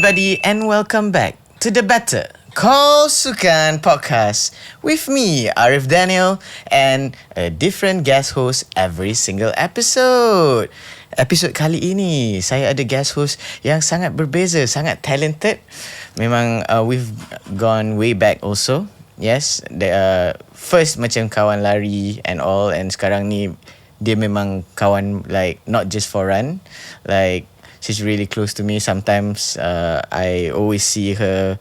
everybody, and welcome back to the Better Call Sukan podcast with me, Arif Daniel, and a different guest host every single episode. Episod kali ini, saya ada guest host yang sangat berbeza, sangat talented. Memang we've gone way back also. Yes, first macam kawan lari and all, and sekarang ni dia memang kawan like not just for run, like she's really close to me. Sometimes I always see her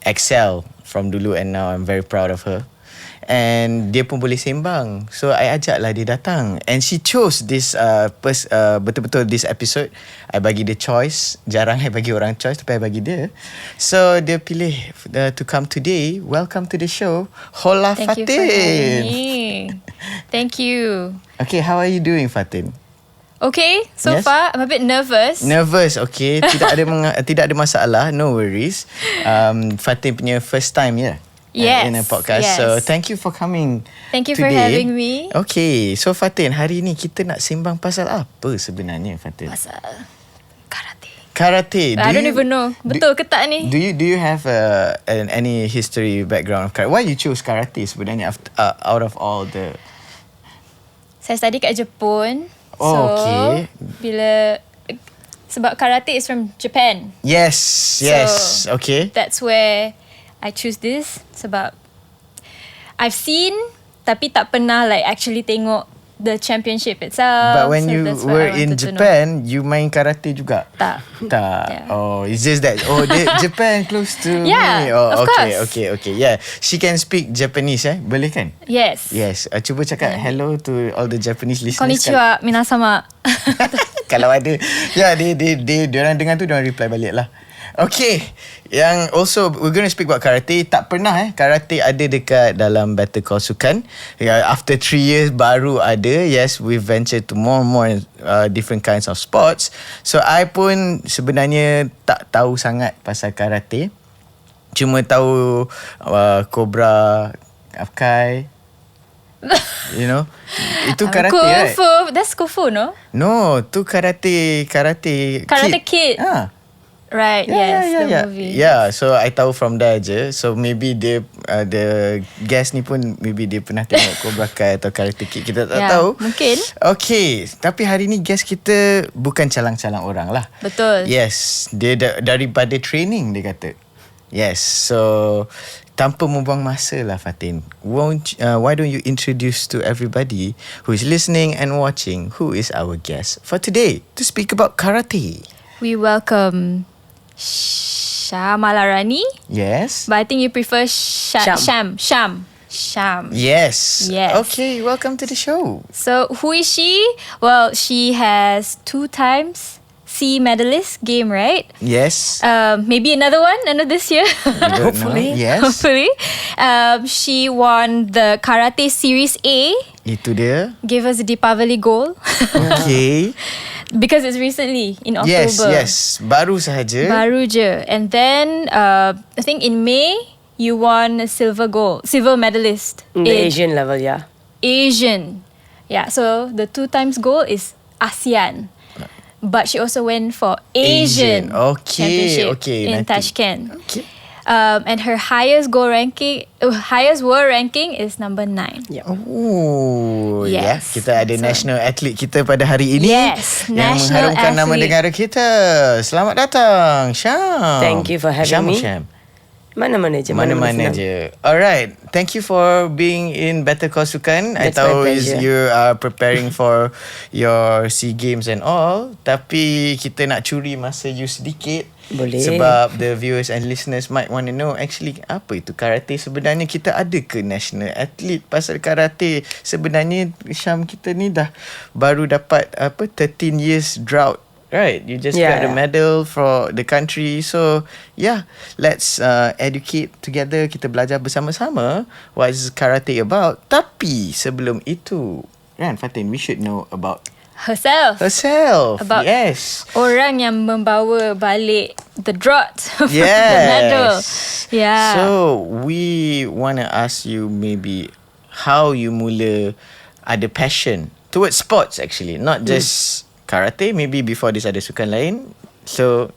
excel from dulu, and now I'm very proud of her. And dia pun boleh sembang, so I ajak lah dia datang. And she chose this betul-betul this episode. I bagi dia choice. Jarang I bagi orang choice, tapi I bagi dia. So dia pilih to come today. Welcome to the show, Hola Fatin. Thank you for having me. Thank you. Okay, how are you doing, Fatin? Okay, so far I'm a bit nervous. Nervous, okay. Tidak ada masalah, no worries. Fatin punya first time, in a podcast. Yes. So thank you for coming. Thank you today. for having me. Okay, so Fatin, hari ni kita nak sembang pasal apa sebenarnya, Fatin? Pasal karate. Karate. I don't even know. Betul ke tak ni? Do you have any history background of karate? Why you choose karate sebenarnya out of all the? Saya study kat Jepun. Oh, so, okay. Sebab karate is from Japan. Yes, So, okay. That's where I choose this. Sebab I've seen tapi tak pernah like actually tengok the championship itself. But when you were in Japan, you main karate juga? Tak. Yeah. Oh, it's just that. Oh, Japan close to me. Oh, of course. Okay. Yeah, she can speak Japanese, Boleh kan? Yes. Cuba cakap hello to all the Japanese listeners. Konnichiwa, minasama. Kalau ada, dia orang dengar tu, dia orang reply balik lah. Okay, yang also we're going to speak about karate. Tak pernah karate ada dekat dalam Better Call Sukan. After 3 years baru ada. Yes, we ventured to more and more different kinds of sports. So I pun sebenarnya tak tahu sangat pasal karate. Cuma tahu Cobra Kai. You know, itu karate, Kung Fu. right? That's Kung Fu, no? No, tu karate Kid. Right, the movie. Yeah, so I tahu from there je. So maybe dia the guest ni pun maybe dia pernah tengok Cobra Kai atau Karate Kid. Kita tak tahu. Mungkin. Okay, tapi hari ni guest kita bukan calang-calang orang lah. Betul. Yes, dia daripada training dia kata. Yes, so tanpa membuang masa lah, Fatin, why don't you introduce to everybody who is listening and watching who is our guest for today to speak about karate. We welcome Shahmalarani. Yes. But I think you prefer Sham. Yes. Yes. Okay, welcome to the show. So who is she? Well, she has 2 times C medalist game, right? Yes. Maybe another this year. Hopefully. Yes. Hopefully. She won the Karate Series A. Itu dia. Gave us a Deepavali goal. Okay. Because it's recently in October. Yes. Baru sahaja. Baru je. And then I think in May you won a silver medalist in the Asian level, Asian. Yeah, so the 2 times gold is ASEAN. But she also went for Asian. Championship in Tashkent. Okay. And her highest world ranking is number 9. Yeah. Oh, yes. Kita ada national athlete kita pada hari ini. Yes, yang mengharumkan nama negara kita. Selamat datang, Syam. Thank you for having me. Syam. Mana-mana je. Alright, thank you for being in Better Call Sukan. I tahu you are preparing for your SEA Games and all. Tapi kita nak curi masa you sedikit. Boleh. Sebab the viewers and listeners might want to know actually apa itu karate sebenarnya. Kita ada ke national athlete pasal karate? Sebenarnya Syam kita ni dah baru dapat 13 years drought. Right, you just got a medal for the country. So let's educate together. Kita belajar bersama-sama what is karate about. Tapi sebelum itu, Fatin, we should know about herself. About orang yang membawa balik the drought of the medal. Yeah. So we want to ask you maybe how you mula ada passion towards sports actually, not just karate. Maybe before this ada sukan lain. So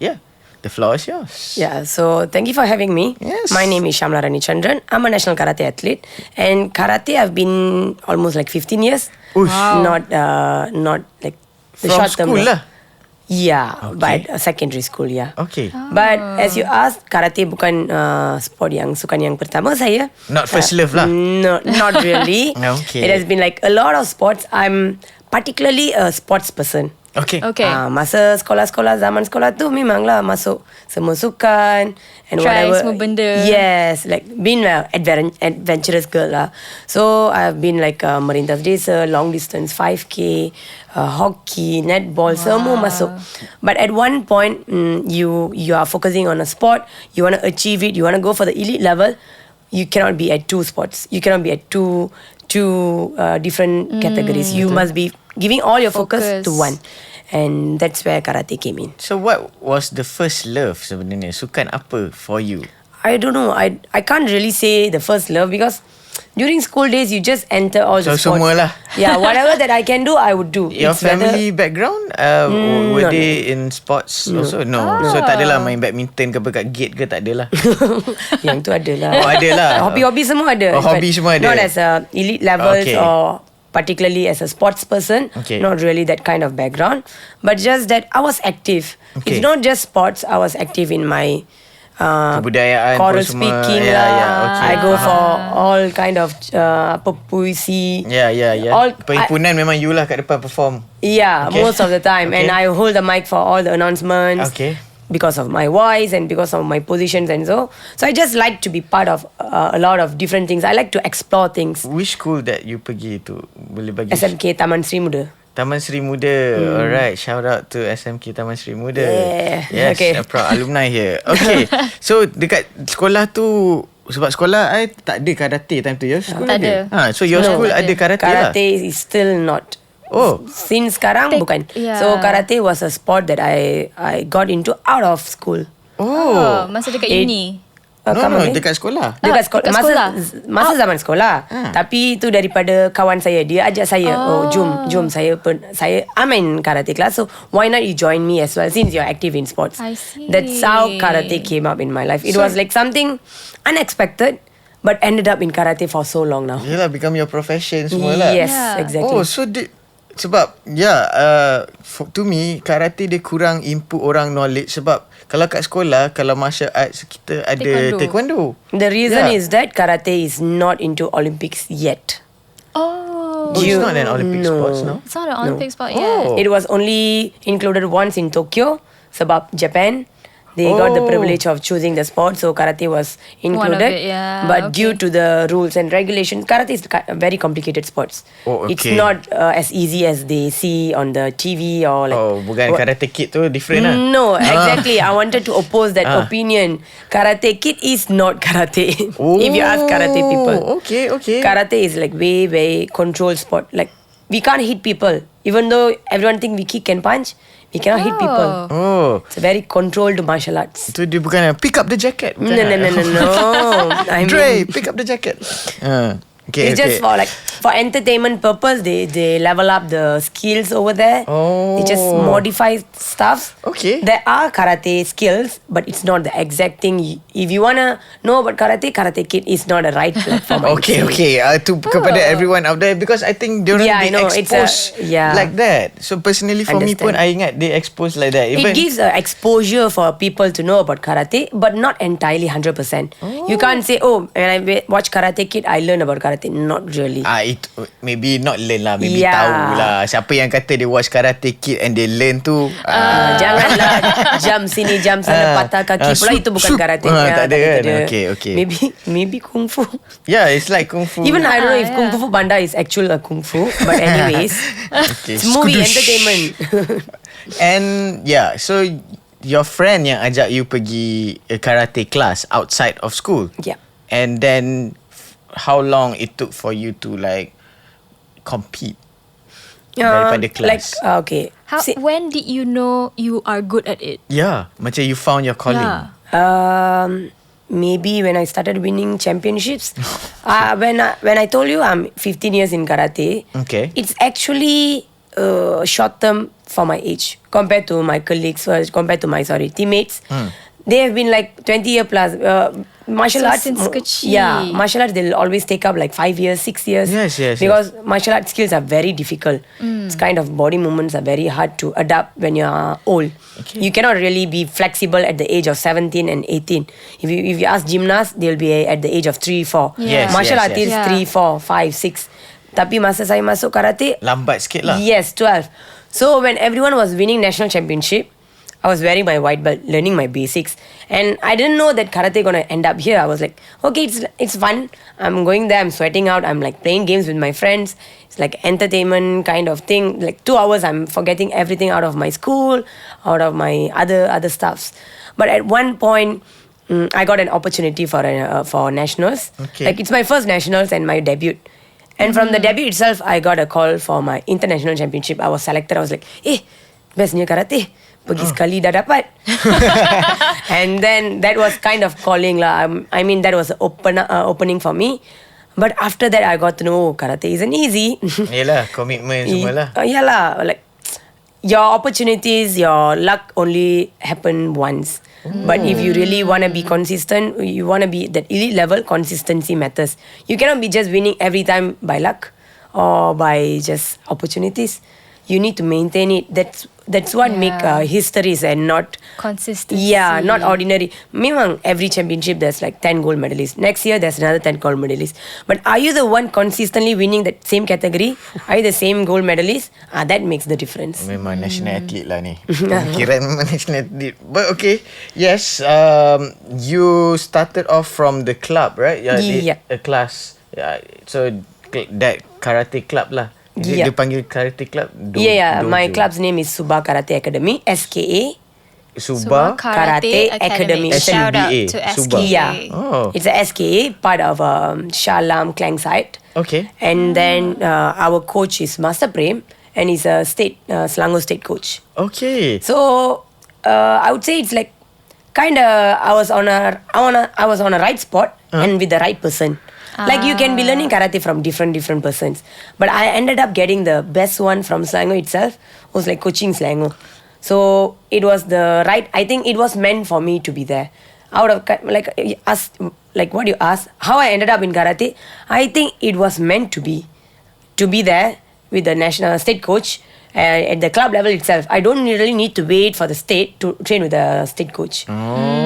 The floor is yours. Yeah, so thank you for having me. Yes. My name is Shahmalarani. I'm a national karate athlete, and karate I've been almost like 15 years. Wow. Not like the From short term. school lah. Yeah, Okay. but secondary school, yeah. Okay. But as you asked, karate bukan sport sukan yang pertama saya. Not first love lah. No, not really. Okay. It has been like a lot of sports. I'm particularly a sports person. Okay. Okay. Masa sekolah-sekolah, zaman sekolah tu memanglah masuk semua sukan and Try whatever. semua benda. Yes, like being an adventurous girl lah. So I've been like merintas desa, long distance 5K, hockey, netball, semua masuk. But at one point, you are focusing on a sport, you want to achieve it, you want to go for the elite level. You cannot be at two sports. You cannot be at two different categories. You must be giving all your focus to one. And that's where karate came in. So what was the first love sebenarnya? Sukan apa for you? I don't know. I can't really say the first love because during school days you just enter all the So sports. semua lah. Yeah, whatever that I can do, I would do. Your It's whether- family background were they in sports also? No. So tak adalah main badminton ke apa kat gate ke, tak adalah. Yang tu adalah. Oh, adalah. Hobi-hobi semua ada. Oh, hobi But semua ada. Not as a elite levels Okay. or particularly as a sports person. Okay. Not really that kind of background. But just that I was active. Okay. It's not just sports. I was active in my Kebudayaan choral pun semua. speaking Ya, lah. ya, okay, I go faham. for all kind of puisi. Ya. All- Perhimpunan memang you lah kat depan perform. Yeah, Okay. most of the time. Okay. And I hold the mic for all the announcements. Okay. Because of my voice and because of my positions and so. So I just like to be part of a lot of different things. I like to explore things. Which school that you pergi tu? Boleh bagi SMK Taman Sri Muda. Taman Sri Muda. Alright, shout out to SMK Taman Sri Muda. Yeah. Yes, Okay. a proud alumni here. Okay. So dekat sekolah tu, sebab sekolah I tak ada karate time tu ya. School Tak ada. So your No, school tak ada ada. karate lah. Karate is still not. Oh. Since sekarang bukan. yeah. So karate was a sport that I got into out of school. Oh. Masa dekat It- uni. No, dekat sekolah. Dekat sekolah. dekat sekolah. Masa zaman sekolah. Tapi itu daripada kawan saya. Dia ajak saya. Jom saya I'm in karate class. So why not you join me as well since you're active in sports. I see. That's how karate came up in my life. It was like something unexpected, but ended up in karate for so long now. Yelah, become your profession semua lah. Yes, Yeah. exactly. Oh, so sebab to me karate dia kurang input orang knowledge sebab kalau kat sekolah kalau martial arts kita ada taekwondo. The reason Yeah. is that karate is not into Olympics yet. Oh. Oh, it's not an Olympic sports, no? It's not an Olympic sport yet. Oh. It was only included once in Tokyo sebab Japan. They got the privilege of choosing the sport, so karate was One of included. it, yeah, But okay. due to the rules and regulations, karate is a very complicated sports. Oh, okay. It's not as easy as they see on the TV or like. Oh, bukan Karate Kid tu different lah. No, exactly. I wanted to oppose that opinion. Karate Kid is not karate. If you ask karate people. Okay. Karate is like very controlled sport. Like we can't hit people. Even though everyone think we kick and punch, we cannot hit people. Oh. It's a very controlled martial arts. Itu dia bukan pick up the jacket. No. I Dre, mean, pick up the jacket. Okay, it's just for like for entertainment purpose. They level up the skills over there. Oh. They just modify stuff. Okay. There are karate skills, but it's not the exact thing. If you wanna know about karate, Karate Kid is not a right platform. I would say. Okay. Kepada everyone out there, because I think diorang Yeah, I they know, it's expose like that. So personally for me pun, Understand. I ingat they expose like that. It gives exposure for people to know about karate, but not entirely 100%. You can't say, oh, when I watch Karate Kid, I learn about karate. Not really. It maybe not learn lah, maybe Yeah. tahu lah. Siapa yang kata dia watch Karate Kid and they learn tu, Janganlah jam sini jam sana patah kaki pula, itu bukan karate. tak ada kan. Okay. Maybe kung fu. Yeah, it's like kung fu. Even I don't know if kung fu panda is actual kung fu, but anyways, Okay. it's movie Skudoosh. entertainment. And yeah, so your friend yang ajak you pergi karate class outside of school. Yeah. And then how long it took for you to like compete daripada class? Like okay. When did you know you are good at it? Yeah, macam you found your calling. Yeah. Maybe when I started winning championships. When I told you I'm 15 years in karate, Okay. it's actually short term for my age compared to my colleagues, compared to my teammates. They have been like 20 years plus. Martial arts, since kecil. yeah, martial arts they'll always take up like 5 years, 6 years. Yes. Because martial arts skills are very difficult. It's kind of body movements are very hard to adapt when you're old. Okay. You cannot really be flexible at the age of 17 and 18. If you ask gymnasts, they'll be at the age of 3, 4. Yeah. Martial Yes, artists yes. 3, 4, 5, 6. Tapi masa saya masuk karate, Lambat sikit lah. yes, 12. So when everyone was winning national championship, I was wearing my white belt, learning my basics, and I didn't know that karate gonna end up here. I was like, okay, it's fun. I'm going there. I'm sweating out. I'm like playing games with my friends. It's like entertainment kind of thing. Like 2 hours, I'm forgetting everything out of my school, out of my other stuffs. But at one point, I got an opportunity for nationals. Okay. Like it's my first nationals and my debut. And from the debut itself, I got a call for my international championship. I was selected. I was like, bestnya karate. Pergi sekali dah dapat. And then that was kind of calling lah. I mean, that was opening for me. But after that, I got to know karate isn't easy. Yelah, komitmen semua lah. Yalah, like your opportunities, your luck only happen once. But if you really want to be consistent, you want to be that elite level, consistency matters. You cannot be just winning every time by luck or by just opportunities. You need to maintain it. That's what make histories and not consistency. Yeah, not ordinary. Memang every championship there's like 10 gold medalists. Next year there's another 10 gold medalists. But are you the one consistently winning that same category? Are you the same gold medalist? That makes the difference. Memang national athlete lah ni. Kira memang national athlete. But okay, yes, you started off from the club, right? Yeah. A class. Yeah, so that karate club lah. Dia panggil karate club? My club's name is Subha Karate Academy, SKA. Subha Karate Academy. Shout out to Subha. SKA. Yeah. Oh. It's a SKA, part of 𝙎𝙊𝘾𝙄𝘼𝙇𝙎. Okay. And then our coach is Master Prem, and he's a Selangor state coach. Okay. So I would say it's like kind of I was on a right spot and with the right person. Like you can be learning karate from different persons, but I ended up getting the best one from Selangor itself, who's like coaching Selangor. So it was the right. I think it was meant for me to be there. Out of like what you asked, how I ended up in karate. I think it was meant to be there with the national state coach. At the club level itself, I don't really need to wait for the state to train with the state coach.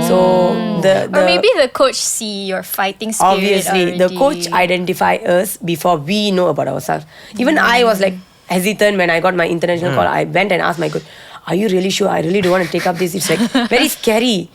So or maybe the coach see your fighting spirit. Obviously, the coach identify us before we know about ourselves. Even I was like hesitant when I got my international call. I went and asked my coach, "Are you really sure? I really don't want to take up this. It's like very scary."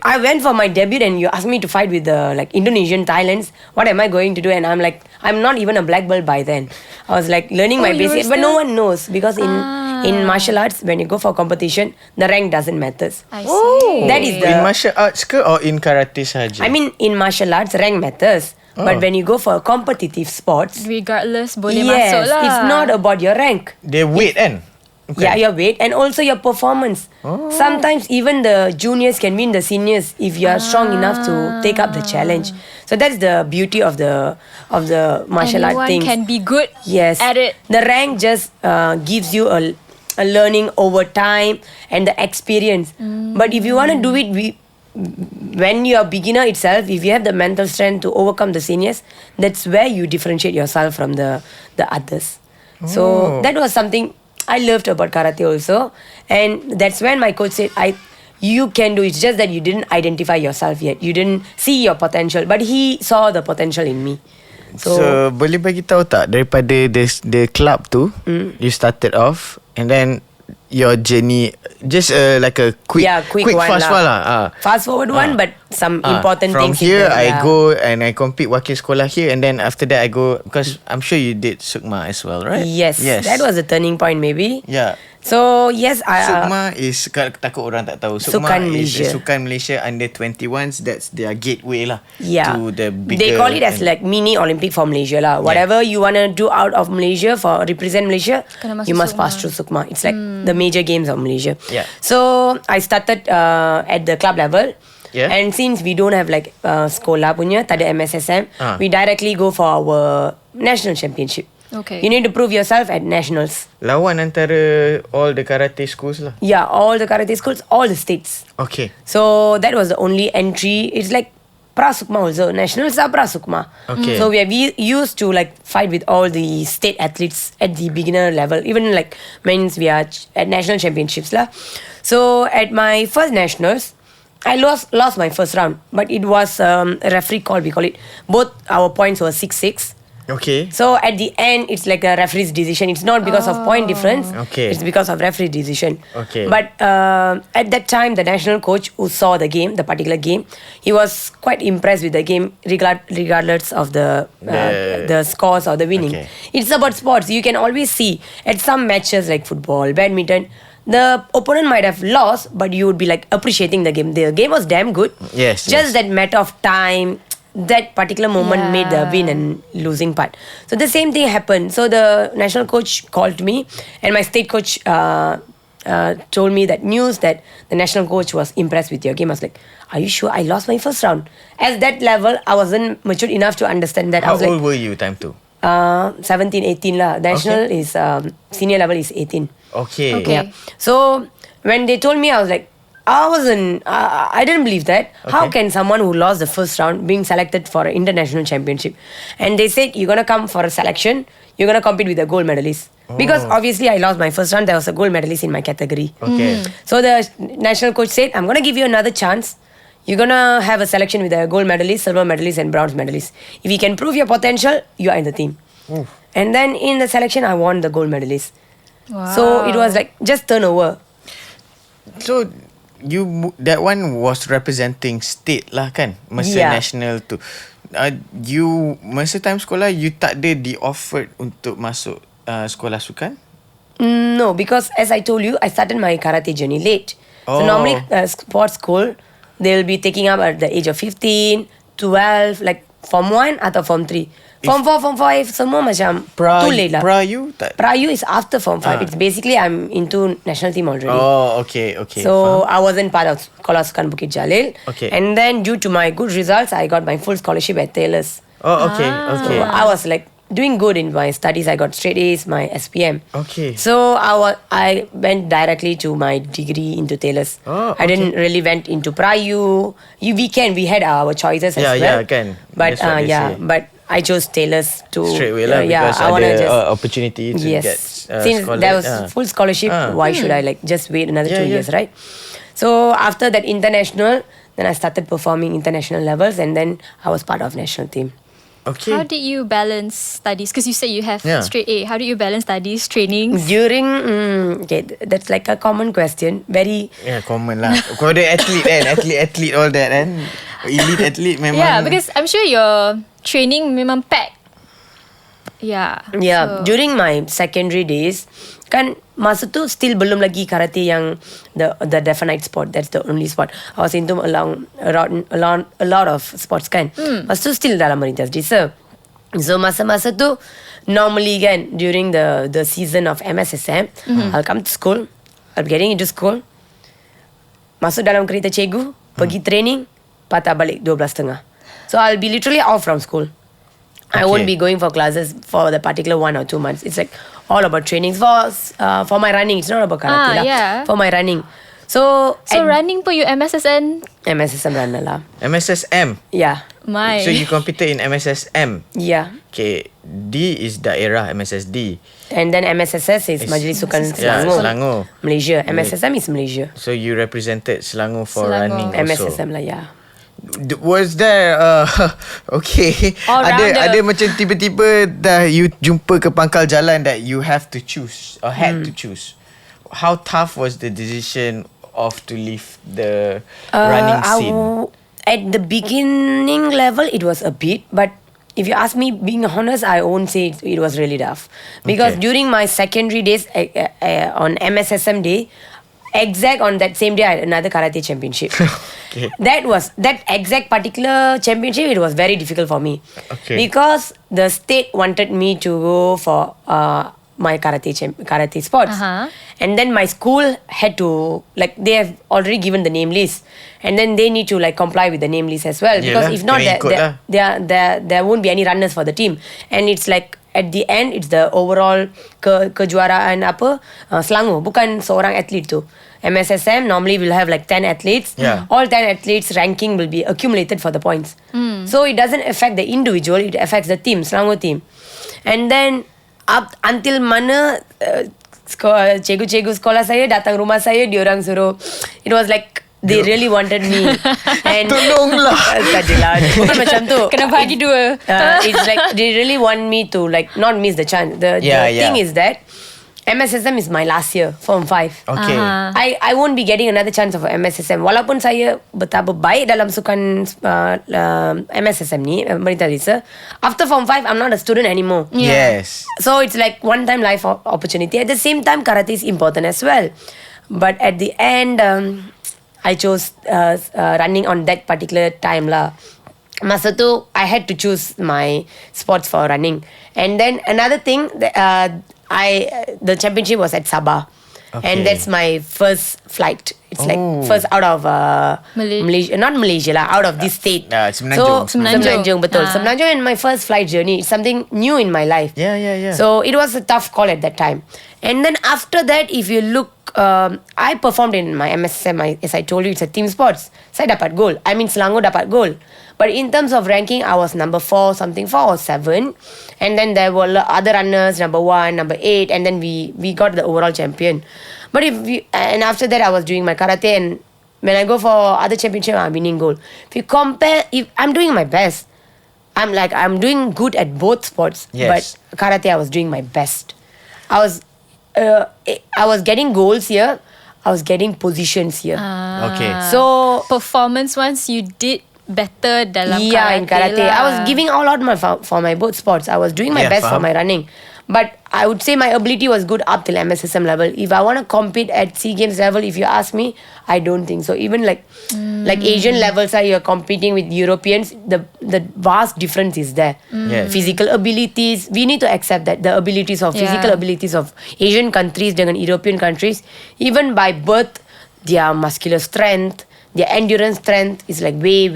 I went for my debut and you asked me to fight with the like Indonesian, Thailands. What am I going to do? And I'm like, I'm not even a black belt by then. I was like learning my basics, but no one knows because in martial arts, when you go for competition, the rank doesn't matter. I see. That is in martial arts ke or in karate sahaja? I mean, in martial arts, rank matters. But when you go for competitive sports, regardless, boleh masuk lah. it's not about your rank. Dia weight kan? Okay. Yeah, your weight and also your performance. Sometimes even the juniors can win the seniors if you are strong enough to take up the challenge. So that's the beauty of the martial art thing. Anyone can be good at it. The rank just gives you a learning over time and the experience. But if you want to do it when you are beginner itself, if you have the mental strength to overcome the seniors, that's where you differentiate yourself from the others. So that was something I loved about karate also, and that's when my coach said, you can do it. It's just that you didn't identify yourself yet. You didn't see your potential, but he saw the potential in me. So boleh bagi tahu tak daripada the club tu, you started off and then your journey, just like a quick fast one lah. Fast forward one, but some important from things. From here, I go and I compete wakil sekolah here, and then after that I go, because I'm sure you did Sukma as well, right? Yes. That was a turning point maybe. Yeah. So yes, Sukma is, takut orang tak tahu, Sukan Malaysia. Sukan Malaysia under 21s. That's their gateway lah. Yeah. To the bigger. They call it as like mini Olympic for Malaysia lah. Whatever you wanna do out of Malaysia for represent Malaysia, you must pass through Sukma. It's like the major games of Malaysia. Yeah. So I started at the club level. Yeah. And since we don't have like sekolah punya, tak ada MSSM, we directly go for our national championship. Okay. You need to prove yourself at nationals. Lawan antara all the karate schools lah. Yeah, all the karate schools, all the states. Okay. So that was the only entry. It's like Prasukma also. Nationals are Prasukma. Okay. So we used to like fight with all the state athletes at the beginner level. Even like means we are at national championships lah. So at my first nationals, I lost my first round. But it was a referee call, we call it. Both our points were 6-6. Okay. So at the end, it's like a referee's decision. It's not because of point difference. Okay. It's because of referee decision. Okay. But at that time, the national coach who saw the game, the particular game, he was quite impressed with the game, regardless of the scores or the winning. Okay. It's about sports. You can always see at some matches like football, badminton, the opponent might have lost, but you would be like appreciating the game. The game was damn good. Yes. Just that matter of time. That particular moment made the win and losing part. So the same thing happened. So the national coach called me, and my state coach told me that news that the national coach was impressed with your game. I was like, are you sure? I lost my first round. At that level, I wasn't mature enough to understand that. How I was old like, were you time tu? 17, 18 lah. National is senior level is 18. Okay. Yeah. So when they told me, I was like, I didn't believe that. Okay. How can someone who lost the first round being selected for an international championship? And they said, you're going to come for a selection, you're going to compete with the gold medalist. Because obviously I lost my first round, there was a gold medalist in my category. Okay. So the national coach said, I'm going to give you another chance. You're going to have a selection with a gold medalist, silver medalist and bronze medalist. If you can prove your potential, you are in the team. And then in the selection, I won the gold medalist. Wow. So it was like, just turn over. So that one was representing state lah kan, masa national tu. You masa time sekolah you tak ada di offered untuk masuk sekolah sukan? No, because as I told you, I started my karate journey late. So normally sports school, they'll be taking up at the age of 15, 12, like Form 1 atau Form 3. Form 4, Form 5, semua macam too late lah. Prayu tak? Prayu is after Form 5. It's basically I'm into national team already. Oh, okay. So I wasn't part of Sekolah Sukan Bukit Jalil. Okay. And then due to my good results, I got my full scholarship at Taylor's. Oh, okay. So I was like doing good in my studies. I got straight A's, my SPM. Okay. So I went directly to my degree into Taylor's. Oh, I didn't really went into Prayu. We had our choices as well. Yeah, kan. But That's what they say. but I chose Taylor's to straight away lah, because I wanna ada just opportunity to get since there was full scholarship, why should I like just wait another 2 years, right? So after that international, then I started performing international levels, and then I was part of national team. Okay. How did you balance studies? Because you said you have Yeah. straight A. How did you balance studies, trainings? During that's like a common question. Very common lah. Kau ada athlete kan, athlete all that kan. Elite athlete memang. Yeah, because I'm sure your training memang pack. Yeah. Yeah, So, during my secondary days, kan masa tu still belum lagi karate yang the definite sport. That's the only sport. I was into a lot of sports kan. Masa tu still dalam Marintas Desa. So masa-masa tu normally kan during the season of MSSM, I'll come to school, I'll be getting into school, masuk dalam kereta cikgu, pergi training, patah balik 12:30. So I'll be literally off from school. I won't be going for classes for the particular 1 or 2 months. It's like all about trainings for my running. It's not about karate lah. Yeah. For my running. So running pun you MSSN? MSSM runner lah. MSSM. Yeah. My. So you competed in MSSM. Yeah. Okay, D is daerah, MSSD. And then MSSS is Majlis Sukan Yeah, Selangor. Selangor. Malaysia. MSSM is Malaysia. So you represented Selangor for Selangor. running also. MSSM lah, yeah. Was there okay, All-rounder. ada macam tiba-tiba dah you jumpa ke pangkal jalan that you have to choose or had to choose. How tough was the decision of to leave the running scene? At the beginning level, it was a bit, but if you ask me, being honest, I won't say it was really tough. Because during my secondary days, on MSSM day, exact on that same day, I had another karate championship. Okay. That exact particular championship, it was very difficult for me. Okay. Because the state wanted me to go for my karate sports. And then my school had to, like, they have already given the name list. And then they need to, like, comply with the name list as well. Because if not, there won't be any runners for the team. And it's like at the end it's the overall kejuaraan Selangor, bukan seorang atlet tu. MSSM normally will have like 10 athletes. All 10 athletes ranking will be accumulated for the points. So it doesn't affect the individual, it affects the team, Selangor team. And then up until mana cikgu-cikgu sekolah saya datang rumah saya, diorang suruh, it was like they really wanted me. And tolonglah. Tadilah, bukan macam tu. Kena bagi dua. It's like they really want me to like not miss the chance. The thing is that MSSM is my last year, Form 5. Okay. I won't be getting another chance of MSSM. Walaupun saya betapa baik dalam sukan MSSM ni, Merintah Desa, after Form 5, I'm not a student anymore. Yes. So it's like one-time life opportunity. At the same time, karate is important as well. But at the end, I chose running on that particular time lah. Masa tu, I had to choose my sports for running. And then another thing, the championship was at Sabah. And that's my first flight. It's like first out of Malaysia, not Malaysia lah, out of this state. Semenanjung. Semenanjung, betul. Semenanjung, and my first flight journey. It's something new in my life. Yeah. So it was a tough call at that time. And then after that, if you look, I performed in my MSSM. As I told you, it's a team sports. Saya dapat gold. I mean, Selangor dapat gold. But in terms of ranking, I was number 4 or 7. And then there were other runners, number 1, number 8. And then we got the overall champion. But and after that, I was doing my karate. And when I go for other championship, I'm winning gold. If you compare, if I'm doing my best. I'm doing good at both sports. Yes. But karate, I was doing my best. I was getting goals here. I was getting positions here. Okay. So performance once you did better dalam karate. In karate. I was giving all out for my both sports. I was doing my best for my running. But I would say my ability was good up till MSSM level. If I want to compete at SEA Games level, if you ask me, I don't think so. Even like Asian levels, you're competing with Europeans, the vast difference is there. Physical abilities, we need to accept that the abilities of physical abilities of Asian countries dengan European countries, even by birth, their muscular strength, their endurance strength is like way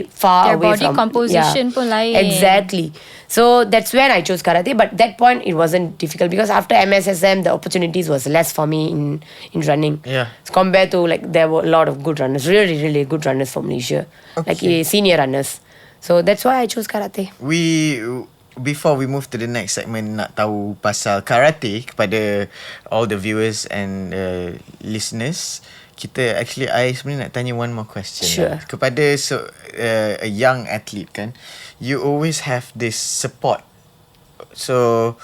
far Their away body from composition pun lain. Exactly. So that's when I chose karate. But that point it wasn't difficult because after MSSM the opportunities was less for me in running. Compared to like there were a lot of good runners, really good runners from Malaysia, like senior runners. So that's why I chose karate. Before we move to the next segment, nak tahu pasal karate kepada all the viewers and listeners. I sebenarnya nak tanya one more question. Sure. Kepada a young athlete kan, you always have this support. So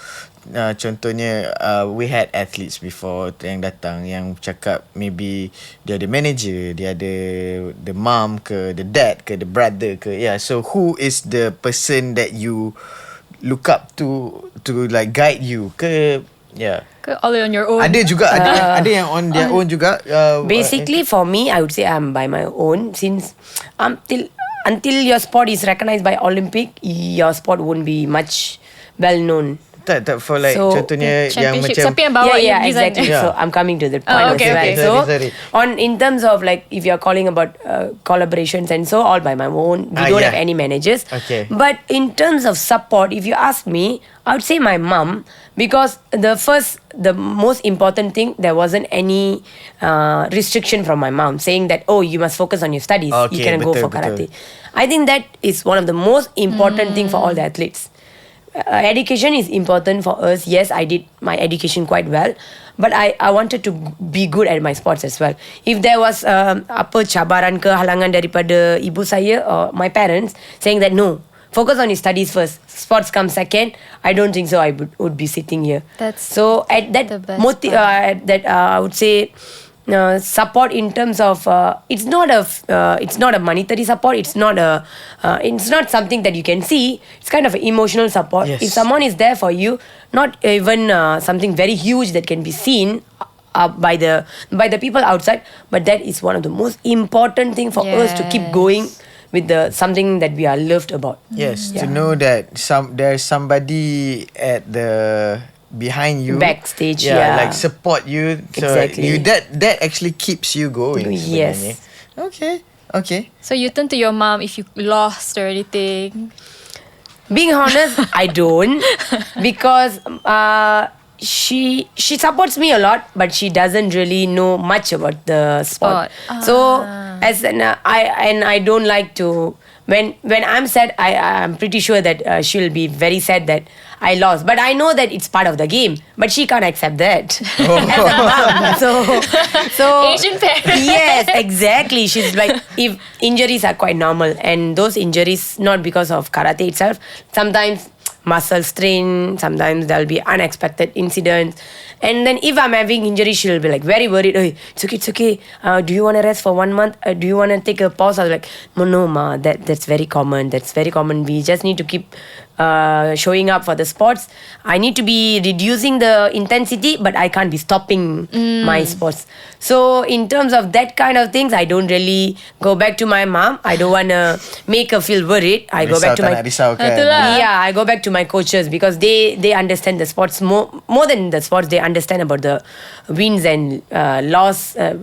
contohnya we had athletes before yang datang yang cakap maybe dia ada manager, dia ada the mom ke, the dad ke, the brother ke. So who is the person that you look up to like guide you ke? All on your own. Ada juga ada yang on their own juga. Basically for me, I would say I'm by my own since until your sport is recognized by Olympic, your sport won't be much well known. Tak for like contohnya yang macam siapa yang bawa exactly. So I'm coming to the point. Okay. So in terms of like if you're calling about collaborations and so all by my own, we don't have any managers. But in terms of support, if you ask me, I would say my mom, because the most important thing, there wasn't any restriction from my mom saying that you must focus on your studies, you can go for karate. I think that is one of the most important thing for all the athletes. Education is important for us. Yes, I did my education quite well, but I wanted to be good at my sports as well. If there was cabaran ke halangan daripada ibu saya or my parents saying that no, focus on your studies first, sports come second, I don't think so I would be sitting here. So at that I would say support in terms of it's not a monetary support, it's not something that you can see, it's kind of emotional support. If someone is there for you, not even something very huge that can be seen by the people outside, but that is one of the most important thing for us to keep going with something that we are loved about. To know that there's somebody at the behind you, backstage, like support you. So exactly. that actually keeps you going. Yes. Okay. So you turn to your mom if you lost or anything. Being honest, I don't, because she supports me a lot, but she doesn't really know much about the sport. So I don't like to. When I'm sad, I'm pretty sure that she'll be very sad that I lost. But I know that it's part of the game. But she can't accept that. As a mom. So Asian parents. Yes, exactly. She's like, if injuries are quite normal, and those injuries not because of karate itself. Sometimes muscle strain, sometimes there'll be unexpected incidents. And then if I'm having injury, she'll be like very worried. Hey, it's okay. Do you want to rest for 1 month? Do you want to take a pause? I was like, no, ma, that's very common. That's very common. We just need to keep showing up for the sports. I need to be reducing the intensity, but I can't be stopping my sports. So in terms of that kind of things, I don't really go back to my mom. I don't want to make her feel worried. I go back to my I go back to my coaches, because they understand the sports more than the sports. They understand about the wins and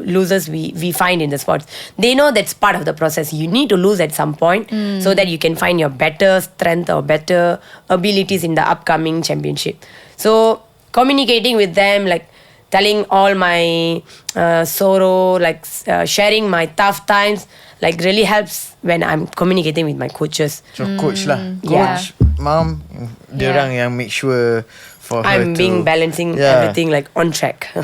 losers we find in the sports. They know that's part of the process. You need to lose at some point so that you can find your better strength or better abilities in the upcoming championship. So communicating with them, like telling all my sorrow, like sharing my tough times, like really helps when I'm communicating with my coaches. So coach lah, coach, mom, diorang yang make sure for her I'm being balancing everything like on track.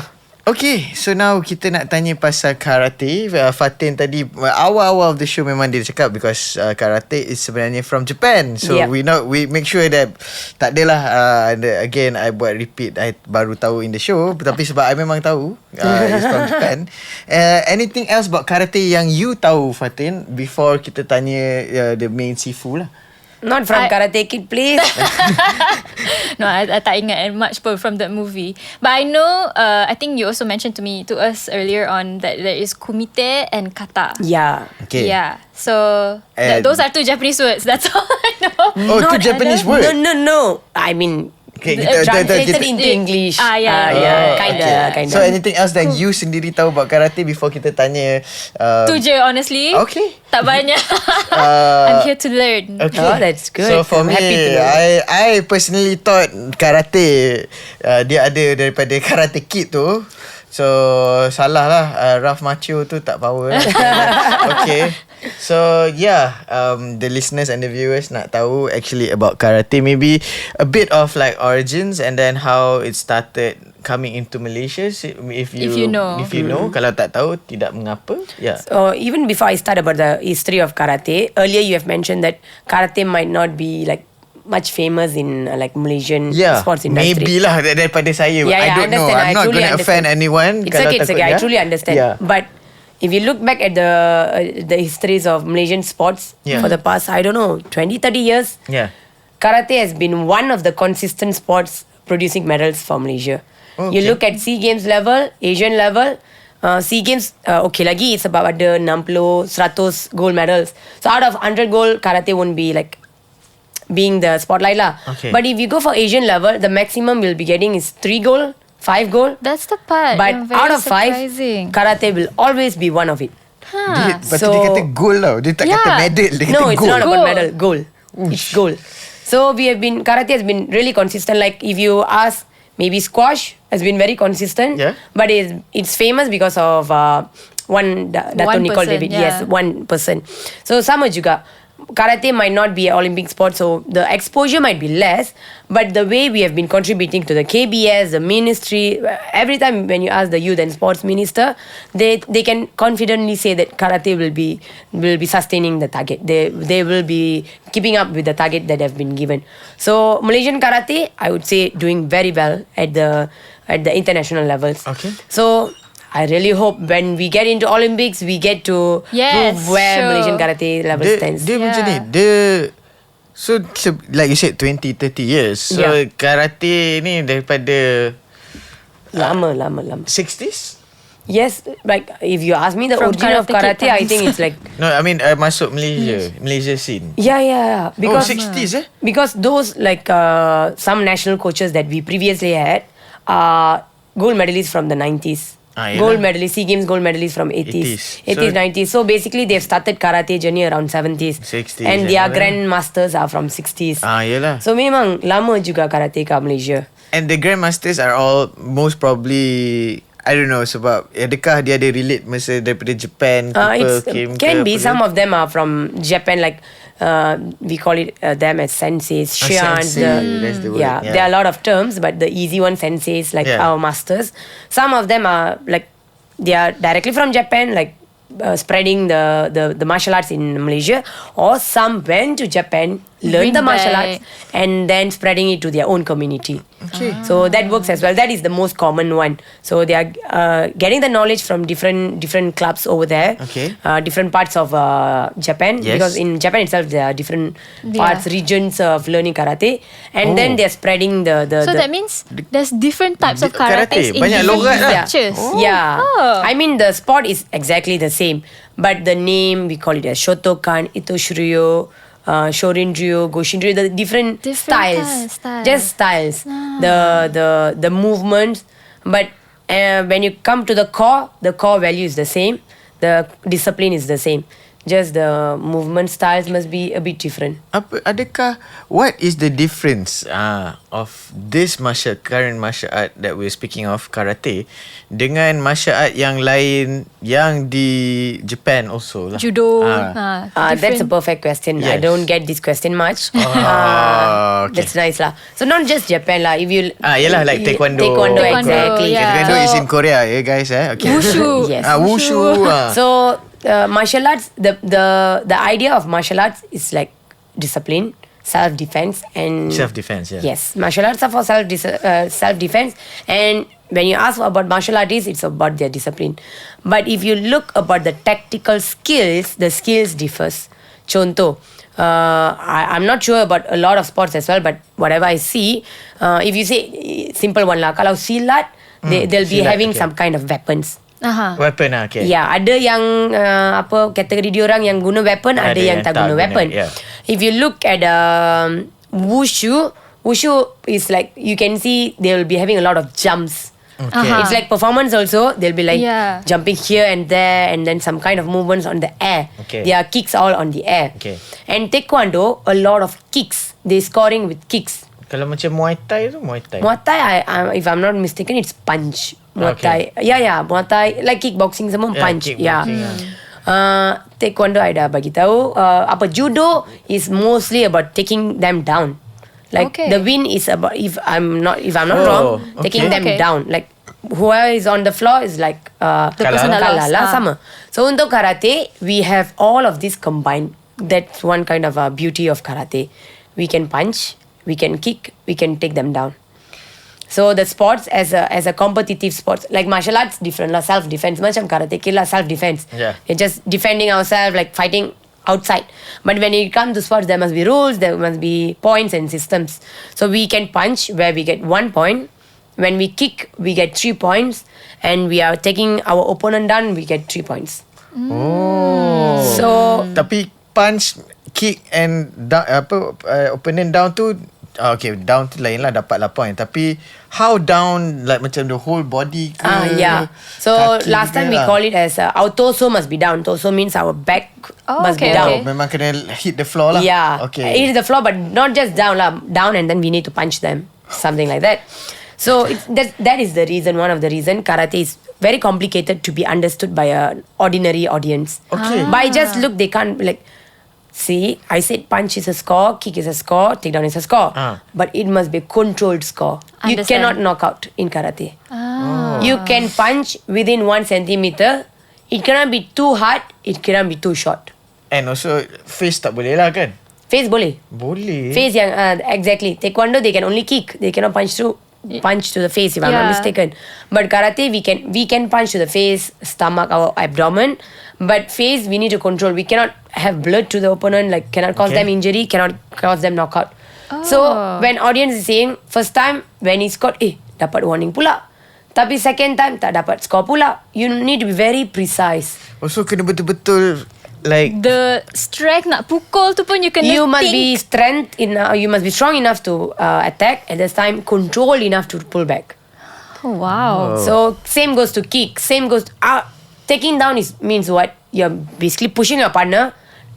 Okay, so now kita nak tanya pasal karate. Fatin tadi awal-awal of the show memang dia cakap because karate is sebenarnya from Japan. So we make sure that tak adalah again I buat repeat, I baru tahu in the show, tapi sebab I memang tahu it's from Japan. Anything else about karate yang you tahu, Fatin, before kita tanya the main sifu lah? Not from Karate Kid, please. No, I tak ingat much from that movie. But I know, I think you also mentioned to us earlier on that there is kumite and kata. Yeah. Okay. Yeah. So those are two Japanese words. That's all I know. Oh, two Japanese words? No. I mean, translated into English. Kinda. So anything else that you sendiri tahu about karate before kita tanya? Tu je, honestly. Okay. Tak banyak. I'm here to learn. Okay. Oh, that's good. So for me, I personally thought karate dia ada daripada Karate Kid tu. So salah lah, Ralph Macchio tu tak power. Okay. So the listeners and the viewers nak tahu actually about karate, maybe a bit of like origins and then how it started coming into Malaysia. If you know. Kalau tak tahu, tidak mengapa. So even before I start about the history of karate, earlier you have mentioned that karate might not be like much famous in like Malaysian sports industry. Maybe lah daripada saya. I don't know. I'm not going to offend anyone. It's okay. I truly understand. But if you look back at the histories of Malaysian sports for the past, I don't know, 20-30 years, karate has been one of the consistent sports producing medals for Malaysia. You look at SEA Games level, Asian level, SEA Games, okay lagi, it's about ada 60, 100 gold medals. So out of 100 gold, karate won't be like being the spotlight lah. Okay. But if you go for Asian level, the maximum we'll be getting is 3 gold, 5 gold. That's the part. But out of 5, karate will always be one of it. Lepas tu dia kata gold tau. Dia tak kata medal. Dia kata no, it's gold. not about medal. Gold. It's gold. So karate has been really consistent. Like if you ask, maybe squash has been very consistent. But it's famous because of one Dato' Nicole David. Yes, one person. So sama juga. Karate might not be an Olympic sport, so the exposure might be less, but the way we have been contributing to the KBS, the ministry, every time when you ask the youth and sports minister, they can confidently say that karate will be sustaining the target. They will be keeping up with the target that have been given. So Malaysian karate, I would say, doing very well at the international levels. Okay. So I really hope when we get into Olympics, we get to prove where Malaysian karate level stands. Dia macam ni. So like you said, 20-30 years. So karate ni daripada lama. 60s? Yes, like if you ask me the From origin of karate, I think it's like no, I mean masuk Malaysia scene. Yeah. Because 60s Because those like some national coaches that we previously had are gold medalists from the 90s. Gold medalist, SEA Games gold medalist from 80s, 90s. So basically they've started karate journey around 70s. 60s. And their grandmasters are from 60s. Yelah. So memang lama juga karate kat Malaysia. And the grandmasters are all most probably, I don't know, sebab adakah dia ada relate masa daripada Japan people Can be. Some of them are from Japan, like we call it them as senseis, shians. That's the word. Yeah, there are a lot of terms, but the easy one senseis, like our masters. Some of them are like they are directly from Japan, like spreading the martial arts in Malaysia, or some went to Japan, learned the martial arts, and then spreading it to their own community. Okay. So that works as well. That is the most common one. So they are getting the knowledge from different clubs over there. Okay. Different parts of Japan. Yes. Because in Japan itself there are different parts, regions of learning karate, and then they are spreading the. So that means there's different types of karate in banyak different logat lah. cultures. Yeah. I mean the sport is exactly the same, but the name we call it as Shotokan, Itoshiryo, Shorinryu, Goshinryu, the different styles. Just styles. The movements. But when you come to the core value is the same. The discipline is the same. Just the movement styles must be a bit different. What is the difference of this current martial art that we're speaking of, karate, dengan martial art yang lain yang di Japan also lah? Judo. That's a perfect question. Yes. I don't get this question much. Okay. That's nice lah. So not just Japan lah. If you yelah, like taekwondo. Taekwondo, exactly. Yeah. Taekwondo is in Korea, guys. Okay. Wushu. Yes. Wushu. So martial arts, the idea of martial arts is like discipline, self-defense, and Self-defense, yeah. Yes, martial arts are for self-defense, and when you ask about martial artists, it's about their discipline. But if you look about the tactical skills, the skills differs. Contoh, I'm not sure about a lot of sports as well, but whatever I see, if you say simple one lah, kalau silat, they'll be silat, having okay. some kind of weapons. Weapon okay. Ya, ada yang kategori diorang yang guna weapon, ada yang tak guna weapon. Yeah. If you look at wushu is like you can see they will be having a lot of jumps. Okay. It's like performance also. They'll be like jumping here and there, and then some kind of movements on the air. Okay. Their kicks all on the air. Okay. And taekwondo, a lot of kicks. They scoring with kicks. Kalau macam Muay Thai tu, Muay Thai. Muay Thai, if I'm not mistaken, it's punch. Muay Thai. Yeah, Muay Thai, like kickboxing semua punch. Yeah. Taekwondo I dah bagi tahu. Judo is mostly about taking them down. Like the win is about, if I'm not wrong, taking them down. Like whoever is on the floor is like the person that kalah lah, lost. sama. So untuk karate, we have all of this combined. That's one kind of beauty of karate. We can punch, we can kick, we can take them down. So the sports as a competitive sports, like martial arts different lah, self defense. Macam karate lah, self defense. Yeah. You're just defending ourselves, like fighting outside. But when it comes to sports, there must be rules, there must be points and systems. So we can punch where we get 1 point. When we kick, we get 3 points. And we are taking our opponent down, we get 3 points. So tapi punch, kick and opponent down tu okay, down tu lain lah, dapat 8 point. Tapi how down, like macam the whole body ke? Yeah. So last time we lah. call it as our torso must be down. Torso means our back must be down. Memang kena hit the floor lah. Yeah. Okay. Hit the floor, but not just down lah. Down and then we need to punch them. Something like that. So that is the reason, one of the reason karate is very complicated to be understood by an ordinary audience. Okay. By just look, they can't like, see, I said punch is a score, kick is a score, takedown is a score. But it must be a controlled score. You cannot knock out in karate. You can punch within 1 centimeter. It cannot be too hard, it cannot be too short. And also face tak boleh lah kan? Face boleh. Boleh. Face yang exactly. Taekwondo they can only kick. They cannot punch to the face if I'm not mistaken. But karate we can punch to the face, stomach, our abdomen. But face we need to control. We cannot have blood to the opponent. Like cannot cause them injury. Cannot cause them knockout. So when audience is saying first time when he scored, dapat warning pula. Tapi second time tak dapat score pula. You need to be very precise. Also kena betul-betul like the strength nak pukul tu pun you kena you must think. be you must be strong enough to attack, at the time control enough to pull back. Oh, wow. So same goes to kick. Same goes to, taking down means what? You're basically pushing your partner,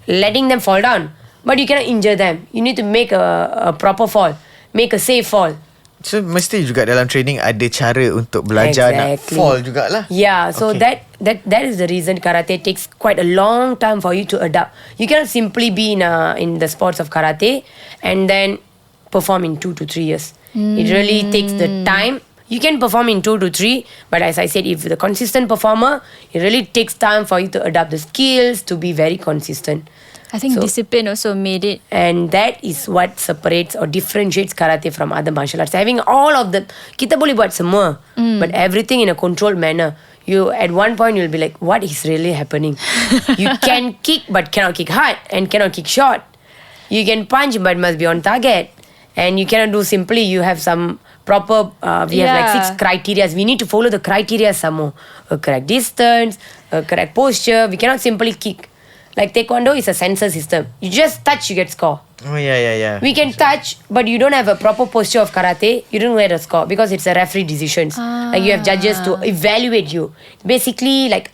letting them fall down. But you cannot injure them. You need to make a proper fall. Make a safe fall. So mesti juga dalam training ada cara untuk belajar nak fall jugalah. Yeah, so that is the reason karate takes quite a long time for you to adapt. You cannot simply be in the sports of karate and then perform in 2 to 3 years. It really takes the time. You can perform in 2 to 3, but as I said, if you're the consistent performer, it really takes time for you to adapt the skills to be very consistent. I think discipline also made it. And that is what separates or differentiates karate from other martial arts. Having all of the, kita boleh buat semua, but everything in a controlled manner. You at one point you'll be like, what is really happening? You can kick but cannot kick hard and cannot kick short. You can punch but must be on target. And you cannot do simply, you have some proper, we have like 6 criteria. We need to follow the criteria some more. A correct distance, a correct posture. We cannot simply kick. Like taekwondo is a sensor system. You just touch, you get score. Oh yeah. We can touch, but you don't have a proper posture of karate. You don't get a score because it's a referee decisions. Like you have judges to evaluate you. Basically, like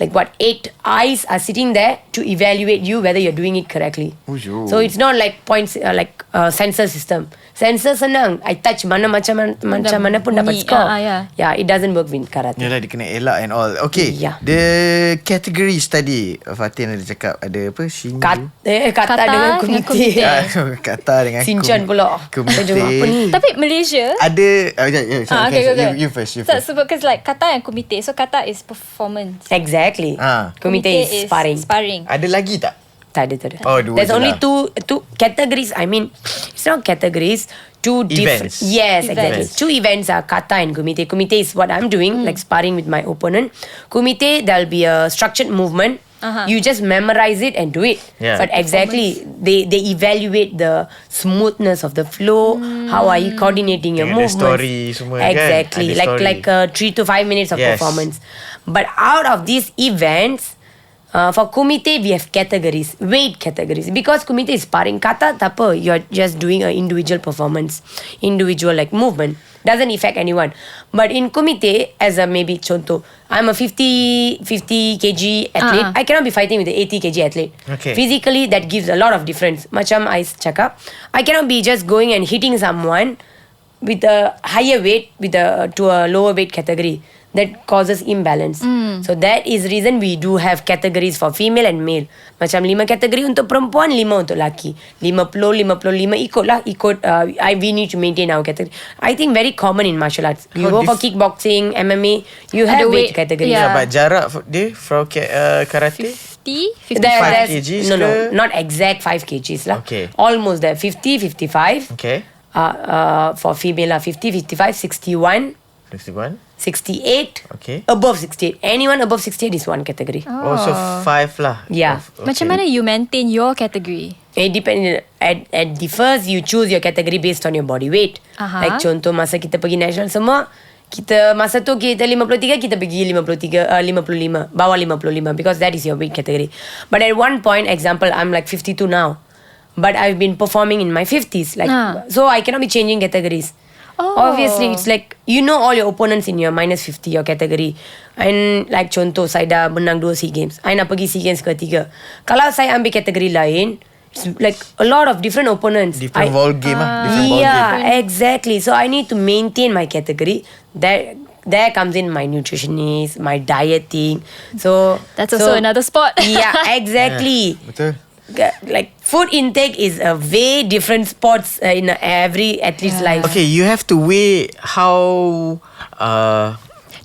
what 8 eyes are sitting there to evaluate you whether you're doing it correctly. So it's not like points like sensor system. Sensor senang. I touch macam mana pun dapat score. Yeah, it doesn't work with karate. Yalah, dia kena elak and all. Okay. Yeah. The categories tadi Fatin ada cakap ada apa? Shinju. Kata dengan komite. Kata dengan Sinchan pula. Komite. Apa ni? Tapi Malaysia ada okay. You first. So because like kata and komite. So kata is performance. Exactly. Komite is sparring. Ada lagi tak? Tak ada. Oh, dua There's je only lah. two categories. I mean, it's not categories. 2 different. Events. Yes, exactly. Events. 2 events are kata and kumite. Kumite is what I'm doing, like sparring with my opponent. Kumite, there'll be a structured movement. You just memorize it and do it. Yeah. But exactly, they evaluate the smoothness of the flow. How are you coordinating your Dengan ada movements? story semua Exactly, kan? Ada like 3 to 5 minutes of Yes. performance. But out of these events, for kumite, we have categories, weight categories. Because kumite is sparring, kata tak apa, you're just doing an individual performance, individual like movement. Doesn't affect anyone. But in kumite, as a maybe contoh, I'm a 50 kg athlete. I cannot be fighting with the 80 kg athlete. Okay. Physically, that gives a lot of difference. Macam I cakap, I cannot be just going and hitting someone with a higher weight to a lower weight category. That causes imbalance. So that is reason we do have categories for female and male. Macam 5 kategori untuk perempuan, 5 untuk lelaki. 50-55 ikut we need to maintain our category. I think very common in martial arts. You go for kickboxing, MMA, you have weight categories. Yeah, but jarak dia from karate 50, 55. 5 kgs No, not exact 5 kgs lah. Okay. Almost there. 50, 55. Okay. For female lah, 50, 55, 61. 61. 68. Okay. Above 68. Anyone above 68 is one category. Oh, so 5 lah. Yeah. Okay. Macam mana you maintain your category? It depends. At the first, you choose your category based on your body weight. Like contoh masa kita pergi national semua, kita masa tu kita 53, kita pergi 55, bawah 55 because that is your weight category. But at one point, example, I'm like 52 now. But I've been performing in my 50s. So I cannot be changing categories. Obviously, it's like you know all your opponents in your minus 50 your category. And like contoh, saya dah menang 2 SEA Games. I nak pergi SEA Games ketiga. Kalau saya ambil kategori lain, it's like a lot of different opponents. Different ball game different ball game. Yeah, exactly. So I need to maintain my category. There comes in my nutritionist, my dieting. So That's also another sport. Yeah, exactly. Betul. Like food intake is a way different sports in every athlete's life. Okay, you have to weigh how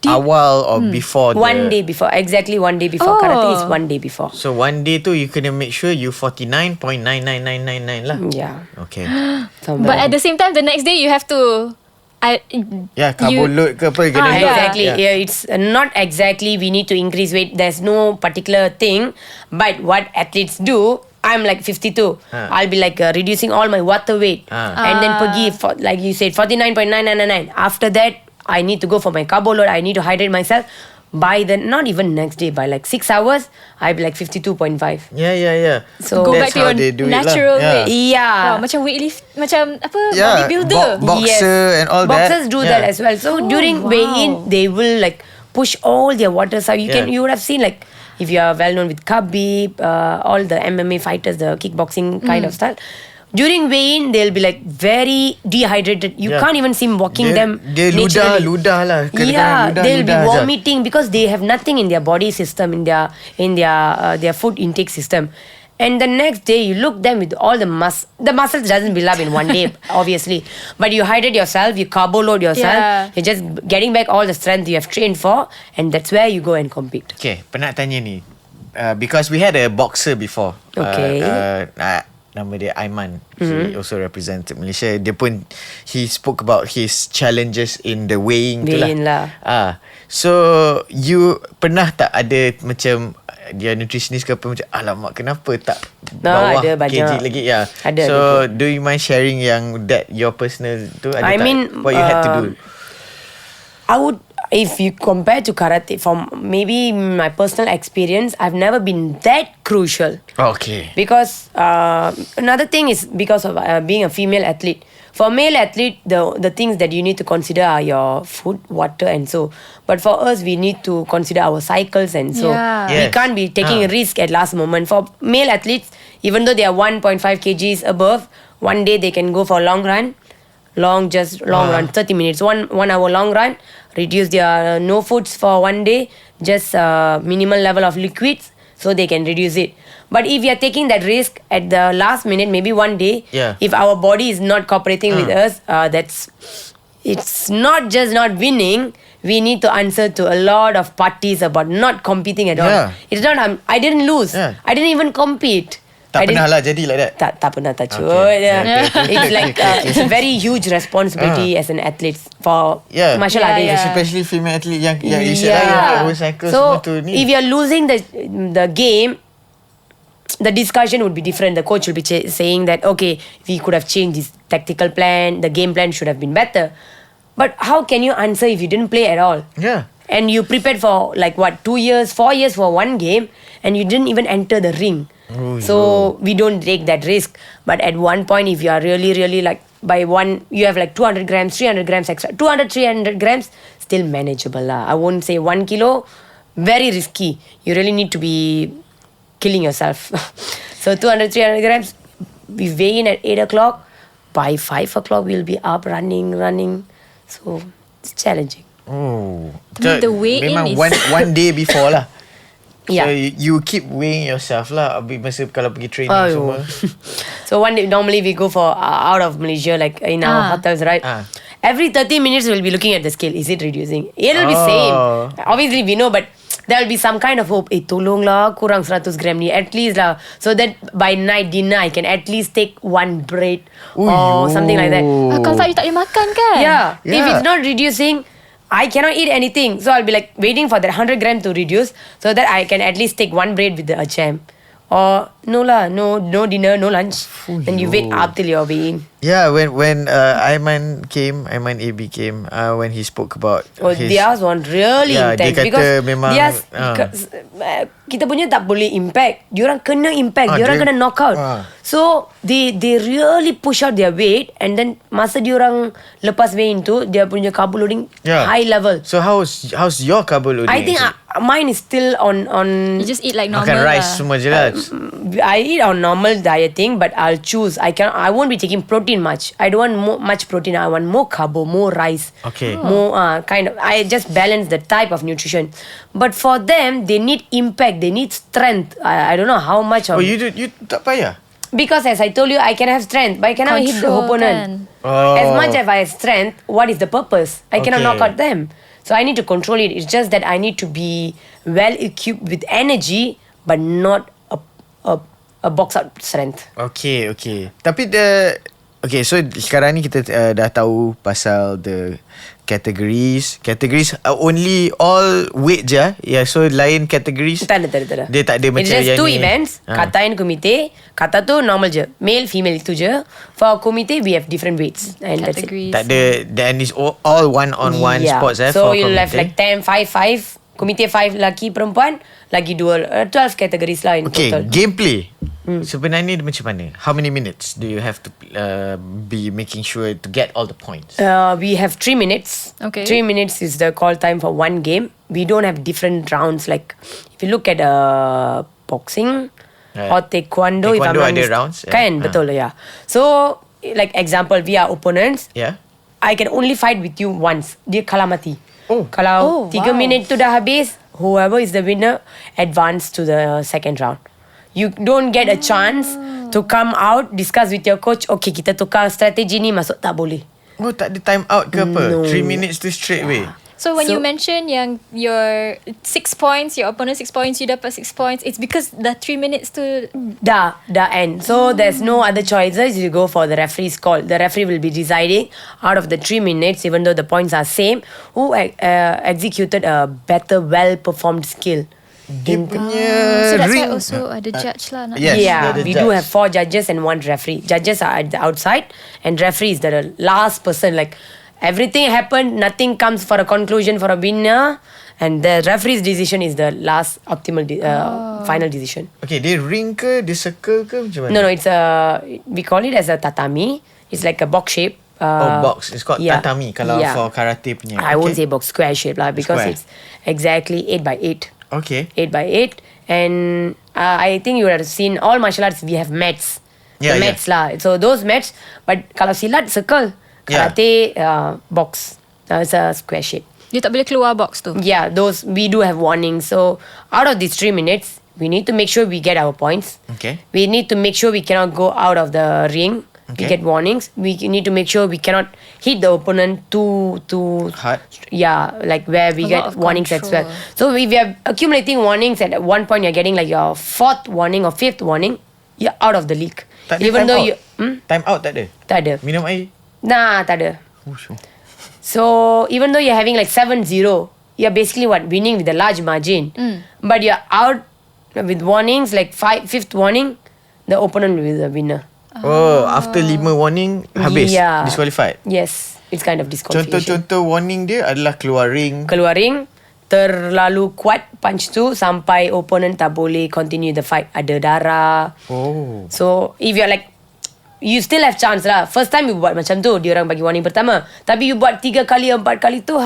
awal or before One day before. Exactly 1 day before. Karate is 1 day before. So 1 day tu you kena make sure you 49.99999 lah. Yeah. Okay. But at the same time, the next day you have to carbo load ke apa kena load. Exactly. Yeah, it's not exactly we need to increase weight. There's no particular thing. But what athletes do, I'm like 52. I'll be like reducing all my water weight. And then pergi, like you said, 49.9999. After that, I need to go for my carbo load. I need to hydrate myself. by the, not even next day, by like 6 hours, I'll be like 52.5. Yeah. So Go back to your natural weight. Yeah. Macam weightlift, macam apa, bodybuilder. Boxer and all that. Boxers do that as well. So during weigh-in, they will like push all their water. So you would have seen like, if you are well known with Khabib, all the MMA fighters, the kickboxing kind of style. During weigh-in, they'll be like very dehydrated. You can't even see them walking them naturally. Ludah lah. They'll be vomiting because they have nothing in their body system, in their food intake system. And the next day, you look them with all the muscles doesn't build up in one day, obviously. But you hydrate yourself, you carbo load yourself. You're just getting back all the strength you have trained for, and that's where you go and compete. Okay, pernah tanya ni. Because we had a boxer before. Okay. Nama dia Aiman. He also represented Malaysia. He spoke about his challenges in the weighing tu lah. So you pernah tak ada macam dia nutritionist ke apa, macam alamak kenapa tak bawah kg lagi? Ada, so ada. do you mind sharing yang that your personal tu ada what you had to do? I would, if you compare to karate, from maybe my personal experience, I've never been that crucial. Okay. Because another thing is because of being a female athlete. For male athlete, the things that you need to consider are your food, water, and so. But for us, we need to consider our cycles, and so we can't be taking a risk at last moment. For male athletes, even though they are 1.5 kgs above, one day they can go for a long run. Long run, 30 minutes, one hour long run, reduce their no foods for one day, just minimal level of liquids, so they can reduce it. But if you are taking that risk at the last minute, maybe one day, if our body is not cooperating with us, it's not just not winning. We need to answer to a lot of parties about not competing at all. It's not I didn't lose. I didn't even compete. Tak pernah lah jadi like that. Tak pernah touch wood. It's like it's a very huge responsibility as an athlete for martial arts, especially female athlete yang you said lah, yang cycle so semua tu ni. if you're losing the game, the discussion would be different. The coach will be saying that okay, we could have changed this tactical plan, the game plan should have been better. But how can you answer if you didn't play at all? And you prepared for like what, 2 years, 4 years for one game, and you didn't even enter the ring. So we don't take that risk. But at one point, if you are really like by one, you have like 200 grams, 300 grams extra, 200, 300 grams, still manageable lah. I won't say 1 kilo, very risky. You really need to be killing yourself. So 200, 300 grams, we weigh in at 8 o'clock. By 5 o'clock, we'll be up running. So it's challenging. The weigh-in memang is one day before lah. Yeah. So you keep weighing yourself lah masa kalau pergi training semua. So one day normally we go for out of Malaysia, like in our hotels, right? Every 30 minutes we'll be looking at the scale. Is it reducing? It'll be same. Obviously we know, but there'll be some kind of hope. Tolong lah, kurang 100 gram ni at least lah, so that by night dinner I can at least take one bread or something like that. Kalau tak, you tak boleh makan kan? If it's not reducing, I cannot eat anything. So I'll be like waiting for that 100 gram to reduce so that I can at least take one bread with the jam. Or no dinner, no lunch. Then you wait up till you're weighing. Yeah, when Aiman AB came, when he spoke about theirs one really intense, dia kata because memang kita punya tak boleh impact, diorang kena impact, diorang kena knock out. So they really push out their weight, and then masa diorang lepas weigh-in tu, dia punya carbo loading high level. So how's your carbo loading? I think mine is still on. You just eat like normal. Makan rice semua je lah. I eat on normal dieting, but I'll choose. I won't be taking protein much. I don't want much protein. I want more carbo, more rice. Okay. More kind of. I just balance the type of nutrition. But for them, they need impact. They need strength. I don't know how much. You tak payah? Because as I told you, I can have strength, but I cannot hit the opponent. As much as I have strength, what is the purpose? I cannot knock out them. So I need to control it. It's just that I need to be well equipped with energy, but not a box out strength. Okay. Tapi so sekarang ni kita dah tahu pasal the categories only all weight je. So lain categories tak ada. Dia tak ada macam yang ni. It's just 2 events, kata and kumite. Kata tu normal je, male female itu je. For kumite we have different weights and categories. Tak ada, then it's all one-on-one sports. So you'll have like 10, 5, Komite 5 lelaki perempuan, lagi 12 categories lah in total. Gameplay. Sebenarnya macam mana? How many minutes do you have to be making sure to get all the points? We have 3 minutes. Okay. 3 minutes is the call time for one game. We don't have different rounds. Like if you look at boxing or taekwondo, if I'm not ada rounds. Kan, betul ya. So like example, we are opponents. Yeah. I can only fight with you once. Dia kalah mati. Oh. Kalau 3 wow. minit tu dah habis, whoever is the winner advance to the second round. You don't get a chance to come out, discuss with your coach. Okay, kita tukar strategi ni, masuk tak boleh. Oh, tak ada time out ke apa? No. 3 minutes tu straight away. So when you mention yang your 6 points, your opponent 6 points, you dapat 6 points, it's because the 3 minutes to Dah end. So there's no other choices. You go for the referee's call. The referee will be deciding out of the 3 minutes, even though the points are same, who executed a better, well-performed skill. Dia punya so that's why ring. also ada judge lah. Yes, Yeah, the we judge. do have 4 judges and 1 referee. Judges are at the outside and referee is the last person. Like everything happened, nothing comes for a conclusion for a winner, and the referee's decision is the last optimal final decision. Okay, dia ring ke, dia circle ke macam mana? No, it's we call it as a tatami. It's like a box shape. Box. It's called tatami kalau for karate punya. I won't say box, square shape lah, because Square. it's exactly 8 by 8. Okay. 8 by 8, and I think you would have seen all martial arts. We have mats, Yeah, the mats lah. So those mats, but kalau silat circle, karate box. It's a square shape. You tak boleh keluar box tu. Yeah, those we do have warnings. So out of these 3 minutes, we need to make sure we get our points. Okay. We need to make sure we cannot go out of the ring. We Okay. get warnings. We need to make sure we cannot hit the opponent too Hard. Yeah, like where we A get lot of warnings as well. control. So if we are accumulating warnings, and at one point you're getting like your 4th warning or 5th warning, you're out of the league. Tak ada Even time though out. you Time out tak ada? tak ada. Minum air? Nah, tak ada. Oh, sure. So even though you're having like 7-0, you're basically with a large margin. But you're out with warnings like 5th warning, the opponent will be the winner. Oh, after 5 warning habis, Yeah. disqualified. Yes, it's kind of disqualification. Contoh-contoh warning dia adalah keluar ring. Keluar ring, terlalu kuat punch tu sampai opponent tak boleh continue the fight, ada darah. Oh. So if you're like, you still have chance lah. First time you buat macam tu, diorang bagi warning pertama. Tapi you buat 3 kali, 4 kali tu,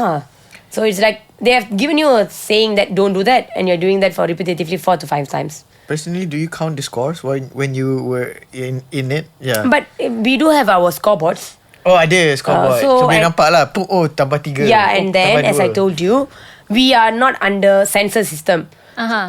So it's like they have given you a saying that don't do that, and you're doing that for repetitively 4 to 5 times. Personally, do you count the scores when you were in it? Yeah. But we do have our scoreboards. Oh, ada scoreboard. so boleh I- nampak lah. Oh, tambah 3. Yeah, and then as I told you, we are not under censor system.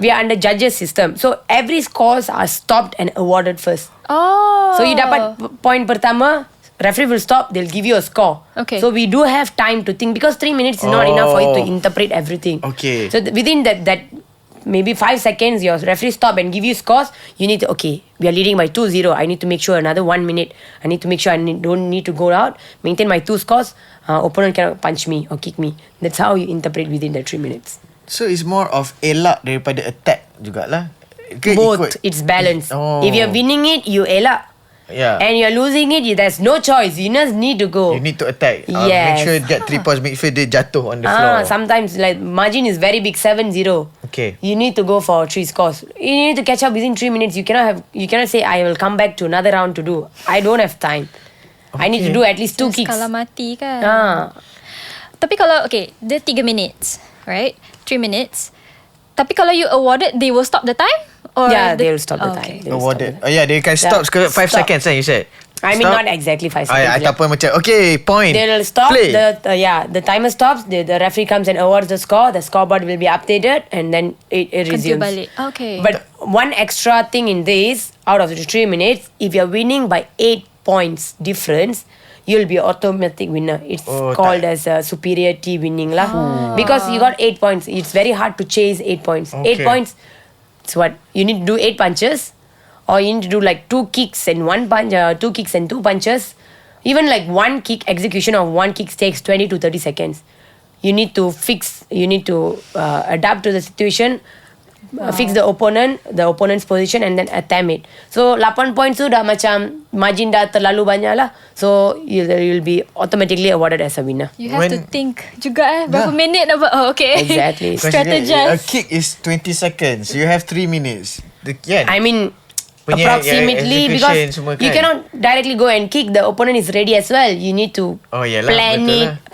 We are under judges system. So every scores are stopped and awarded first. Oh. So you dapat point pertama, referee will stop, they'll give you a score. Okay. So we do have time to think, because 3 minutes is not enough for you to interpret everything. Okay. So within that maybe 5 seconds, your referee stop and give you scores. You need to, okay, we are leading by 2-0. I need to make sure another 1 minute. I need to make sure don't need to go out. Maintain my 2 scores. Opponent cannot punch me or kick me. That's how you interpret within the 3 minutes. So it's more of elak daripada attack jugalah. Ke Both. ikut? It's balanced. Oh. If you're winning it, you elak. Yeah. And you're losing it, there's no choice. You just need to go. You need to attack. Make Yes. sure get 3 points. Make sure dia jatuh on the floor. Sometimes like margin is very big, 7-0. Okay. You need to go for 3 scores. You need to catch up within 3 minutes. You cannot say I will come back to another round to do. I don't have time. I need to do at least 2 kicks. Kalah mati kan. Tapi kalau dia 3 minutes, right? 3 minutes. Tapi kalau you awarded, they will stop the time? Or Yeah, they will stop the time. Okay. They will stop Awarded. the time. Yeah, they can stop Yeah. 5 Stop. seconds you said. I mean, Stop. not exactly 5 seconds. Ataupun macam, okay, point. They'll stop. Play. The timer stops. The referee comes and awards the score. The scoreboard will be updated, and then it Continue resumes. balik. Okay. But one extra thing in this, out of the 3 minutes, if you're winning by 8 points difference, you'll be automatic winner. It's called as a superiority winning lah. Because you got 8 points. It's very hard to chase 8 points. 8 Okay. points. So what? You need to do 8 punches, or you need to do like 2 kicks and 1 punch, 2 kicks and 2 punches. Even like 1 kick, execution of 1 kick takes 20 to 30 seconds. You need to adapt to the situation. fix the opponent's position and then attempt it. So 8 points tu dah macam margin dah terlalu banyak lah. So you'll be automatically awarded as a winner. You have to think juga berapa minit nak buat. Oh, okay. Exactly. Strategize. A kick is 20 seconds. You have 3 minutes. I mean, approximately, because you cannot directly go and kick. The opponent is ready as well. You need to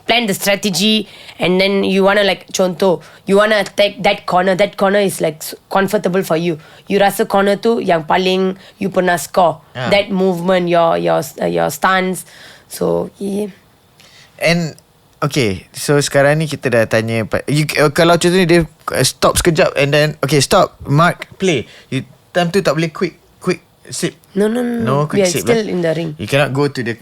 plan the strategy, and then you wanna like contoh, you wanna attack that corner. That corner is like comfortable for you. You rasa corner tu yang paling you pernah score. That movement, your stance. So And okay, so sekarang ni kita dah tanya kalau contoh ni dia stop sekejap and then okay stop, mark, play. Time tu tak boleh quick sip. No, quick we are sip still in the ring. You cannot go to the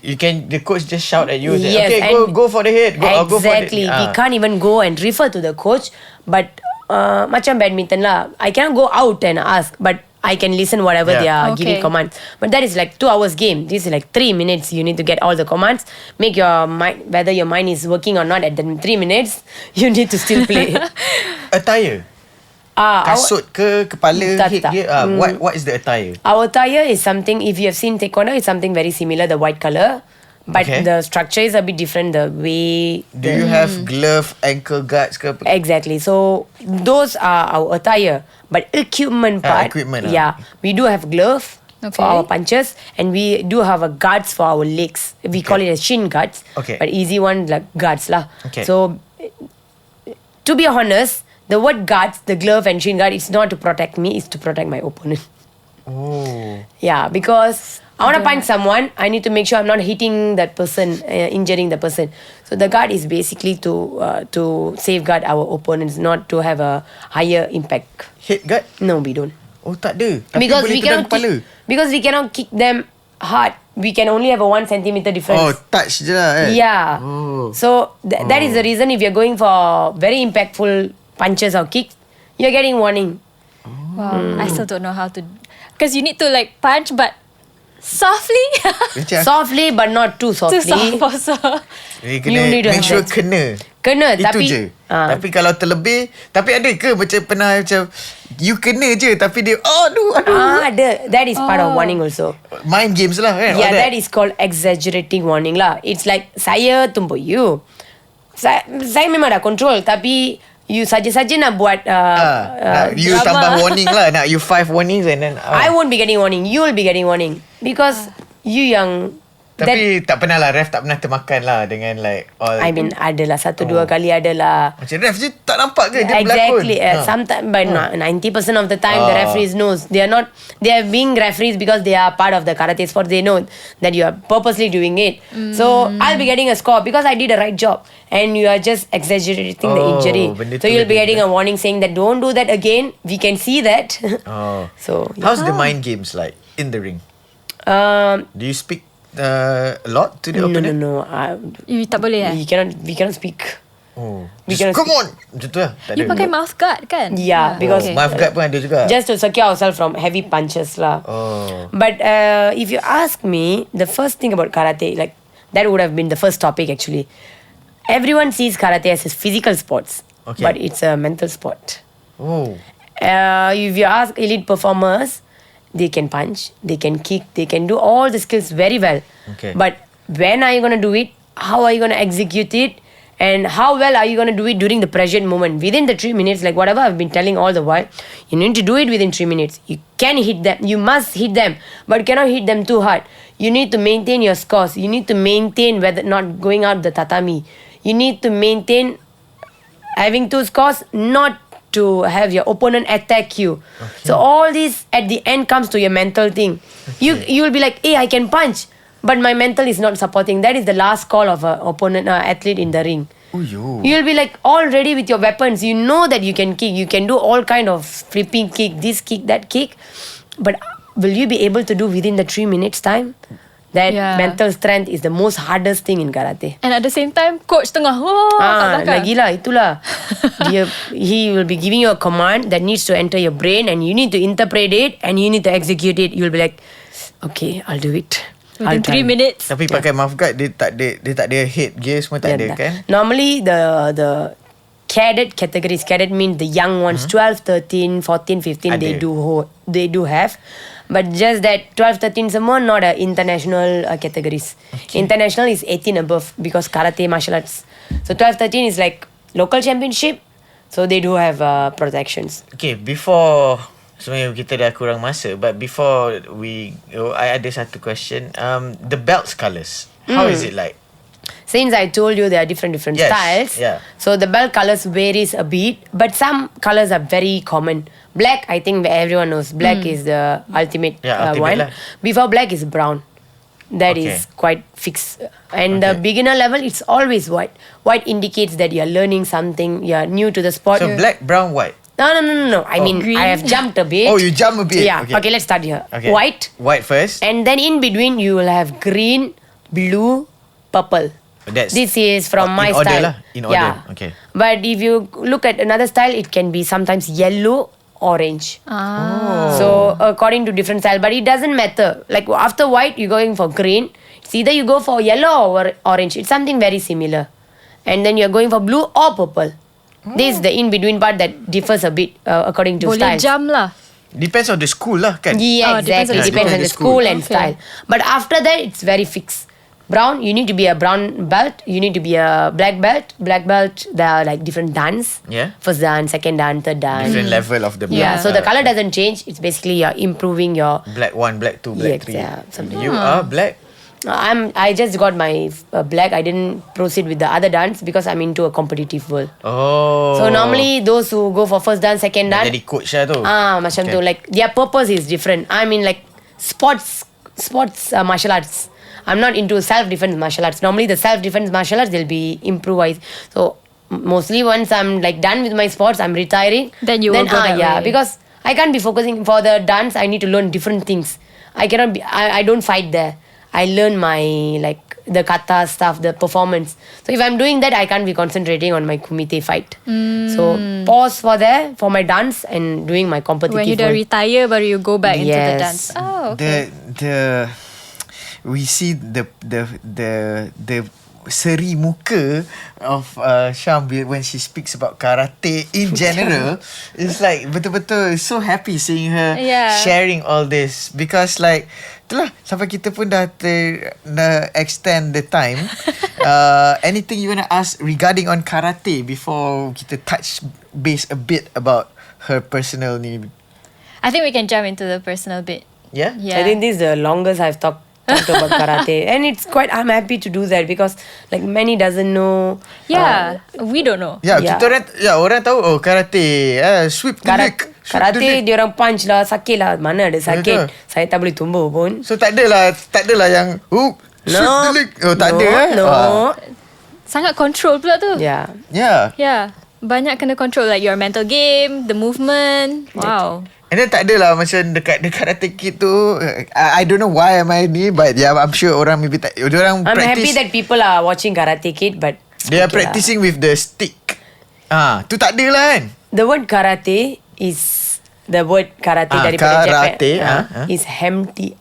coach just shout at you. Yes, say, okay, go for the head. Exactly. We can't even go and refer to the coach. But macam badminton lah, I cannot go out and ask, but I can listen whatever they are giving commands. But that is like 2 hours game. This is like 3 minutes. You need to get all the commands. Make your mind, whether your mind is working or not at the 3 minutes, you need to still play. Attire. Kasut ke kepala head gear. What is the attire? Our attire is something, if you have seen taekwondo, it's something very similar, the white colour. But the structure is a bit different, the way. Do you have glove, ankle guards ke? Exactly. So those are our attire. But equipment part, we do have glove for our punches, and we do have a guards for our legs. We call it as shin guards. But easy one like guards lah. So to be honest, the word guards, the glove and shin guard, it's not to protect me, it's to protect my opponent. Yeah, because I want to punch someone, I need to make sure I'm not hitting that person, injuring the person. So the guard is basically to safeguard our opponents, not to have a higher impact. Head guard? No, we don't. Oh, tak ada. Because we cannot kick them hard. We can only have a 1 centimeter difference. Oh, touch je lah. Yeah. So that is the reason if you're going for very impactful punches or kicks, you're getting warning. Wow, I still don't know how to, because you need to like punch but softly. Softly but not too softly. Too soft also. You need to make sure kena. Itu tapi je. Tapi kalau terlebih, tapi ada ke pernah macam you kena je tapi dia aduh. Ada. That is part of warning also. Mind games lah kan. Yeah, that is called exaggerating warning lah. It's like saya tumpuk you. Saya memang dah control, tapi you saja-saja nak buat you tambah warning lah. Nak you 5 warnings and then I won't be getting warning. You will be getting warning. Because you yang tapi tak pernah lah, ref tak pernah termakan lah dengan like all. I mean adalah 1-2 kali adalah. Macam ref je tak nampak ke dia exactly. berlakon. Sometimes but 90% of the time the referees knows. They are being referees because they are part of the karate sport. They know that you are purposely doing it. So I'll be getting a score because I did a right job, and you are just exaggerating the injury. So you'll be getting a warning saying that don't do that again. We can see that. So how's the mind games like in the ring? Do you speak a lot to the opponent? No. You tak boleh we cannot speak. Come on. Macam tu lah. You pakai mouth guard kan? Yeah, because mouth guard pun ada juga. Just to secure ourselves from heavy punches lah. But if you ask me, the first thing about karate, like that would have been the first topic actually. Everyone sees karate as a physical sports, but it's a mental sport. If you ask elite performers, they can punch, they can kick, they can do all the skills very well. But when are you going to do it? How are you going to execute it? And how well are you going to do it during the present moment? Within the 3 minutes, like whatever I've been telling all the while, you need to do it within 3 minutes. You can hit them, you must hit them, but cannot hit them too hard. You need to maintain your scores. You need to maintain whether not going out the tatami. You need to maintain having 2 scores, not to have your opponent attack you. So all this at the end comes to your mental thing. You will be like, hey, I can punch, but my mental is not supporting. That is the last call of an opponent athlete in the ring. You'll be like all ready with your weapons. You know that you can kick. You can do all kind of flipping kick, this kick, that kick. But will you be able to do within the 3 minutes time? That mental strength is the most hardest thing in karate. And at the same time, coach tengah lagilah, itulah. He will be giving you a command that needs to enter your brain, and you need to interpret it and you need to execute it. You'll be like, okay, I'll do it. Within 3 minutes. Tapi pakai mouth guard, dia tak ada head gear semua tak ada kan? Normally the cadet categories. Cadet means the young ones, 12, 13, 14, 15, they do have. But just that 12, 13 semua not international categories. Okay. International is 18 above because karate martial arts. So 12, 13 is like local championship. So they do have protections. Okay, before sebenarnya kita dah kurang masa, but before I ada satu question. The belts colours, how is it like? Since I told you there are different styles, so the belt colors varies a bit, but some colors are very common. Black, I think everyone knows. Black is the ultimate one. Before black is brown. That is quite fixed. And the beginner level, it's always white. White indicates that you're learning something, you're new to the sport. So black, brown, white? No. I mean, green. I have jumped a bit. Oh, you jump a bit? Yeah. Okay, let's start here. Okay. White first. And then in between, you will have green, blue, purple. This is from my style. In order. Okay. But if you look at another style, it can be sometimes yellow, orange. So according to different style, but it doesn't matter. Like after white, you're going for green. It's either you go for yellow or orange. It's something very similar. And then you're going for blue or purple. This is the in-between part that differs a bit according to style. Boleh jam lah. Depends on the school lah kan? Yeah, exactly. Depends on the school and style. But after that, it's very fixed. Brown, you need to be a brown belt. You need to be a black belt. Black belt, there are like different dans. Yeah. First dan, second dan, third dan. Different level of the belt. Yeah, so the color doesn't change. It's basically you're improving your... Black 1, black 2, black 3. Yeah, something. You are black? I just got my black. I didn't proceed with the other dance because I'm into a competitive world. Oh. So normally those who go for first dance, second dance. Jadi coach lah tu. Macam tu. Like their purpose is different. I mean like sports martial arts. I'm not into self-defense martial arts. Normally the self-defense martial arts, they'll be improvised. So mostly once I'm like done with my sports, I'm retiring. Then you will go that way. Because I can't be focusing for the dance. I need to learn different things. I cannot be. I don't fight there. I learn my like the kata stuff, the performance. So if I'm doing that, I can't be concentrating on my kumite fight. So pause for my dance and doing my competitive. When you dah retire, baru you go back into the dance. Oh, okay. We see the seri muka of Syam when she speaks about karate in general. It's like betul-betul so happy seeing her sharing all this, because like itulah sampai kita pun dah extend the time. Anything you want to ask regarding on karate before kita touch base a bit about her personal need? I think we can jump into the personal bit. Yeah? I think this is the longest I've talked about karate, and it's quite. I'm happy to do that because like many doesn't know. We don't know. Kita orang tahu karate, sweep the leg. Karate dia orang punch lah, sakit lah. Mana ada sakit? Saya tak boleh tumbuh pun. So tak adalah yang sweep the leg. Oh tak ada. No. Sangat control pula tu. Yeah. Banyak kena control, like your mental game, the movement. Wow. And then tak adalah macam dekat Karate Kid tu. I don't know why am I ni, but I'm sure orang maybe tak. Orang I'm happy that people are watching Karate Kid, but they are practicing with the stick. Tu tak ada lah kan. The word karate is daripada karate, Japan is empty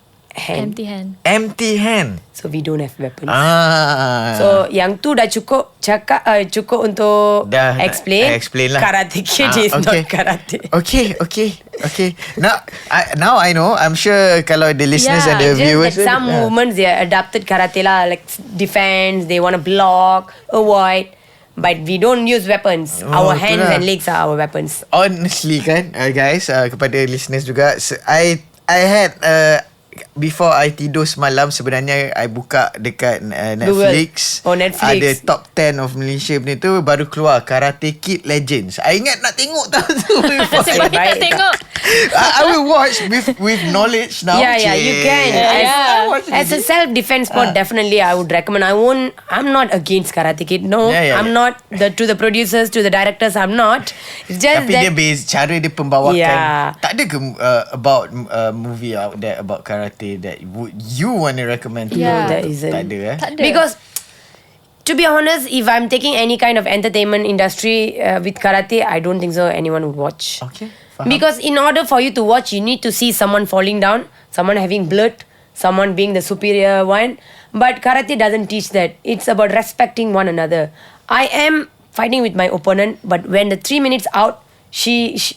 hand. So we don't have weapons. So yang tu dah cukup untuk explain lah. Karate Kid is not karate. Okay. Now I know. I'm sure kalau the listeners and the viewers, that some movements they adapted karate lah, like defense. They want to block, avoid. But we don't use weapons. Our hands and legs are our weapons. Honestly kan, guys, kepada listeners juga, I had before I tidur semalam, sebenarnya I buka dekat Netflix. Netflix. Ada top 10 of Malaysia punya tu, baru keluar Karate Kid Legends. I ingat nak tengok tu. Sebab kita tengok. I will watch with knowledge now. Yeah, you can. As a self-defense sport, definitely I would recommend. I'm not against Karate Kid. No, I'm not. To the producers, to the directors, I'm not. It's just tapi that dia base cara dia pembawakan. Tak ada ke about movie out there about karate that would you want to recommend to people? There isn't. Tak ada. Because to be honest, if I'm taking any kind of entertainment industry with karate, I don't think so anyone would watch. Okay. Because in order for you to watch, you need to see someone falling down, someone having blood, someone being the superior one. But karate doesn't teach that. It's about respecting one another. I am fighting with my opponent, but when the 3 minutes out,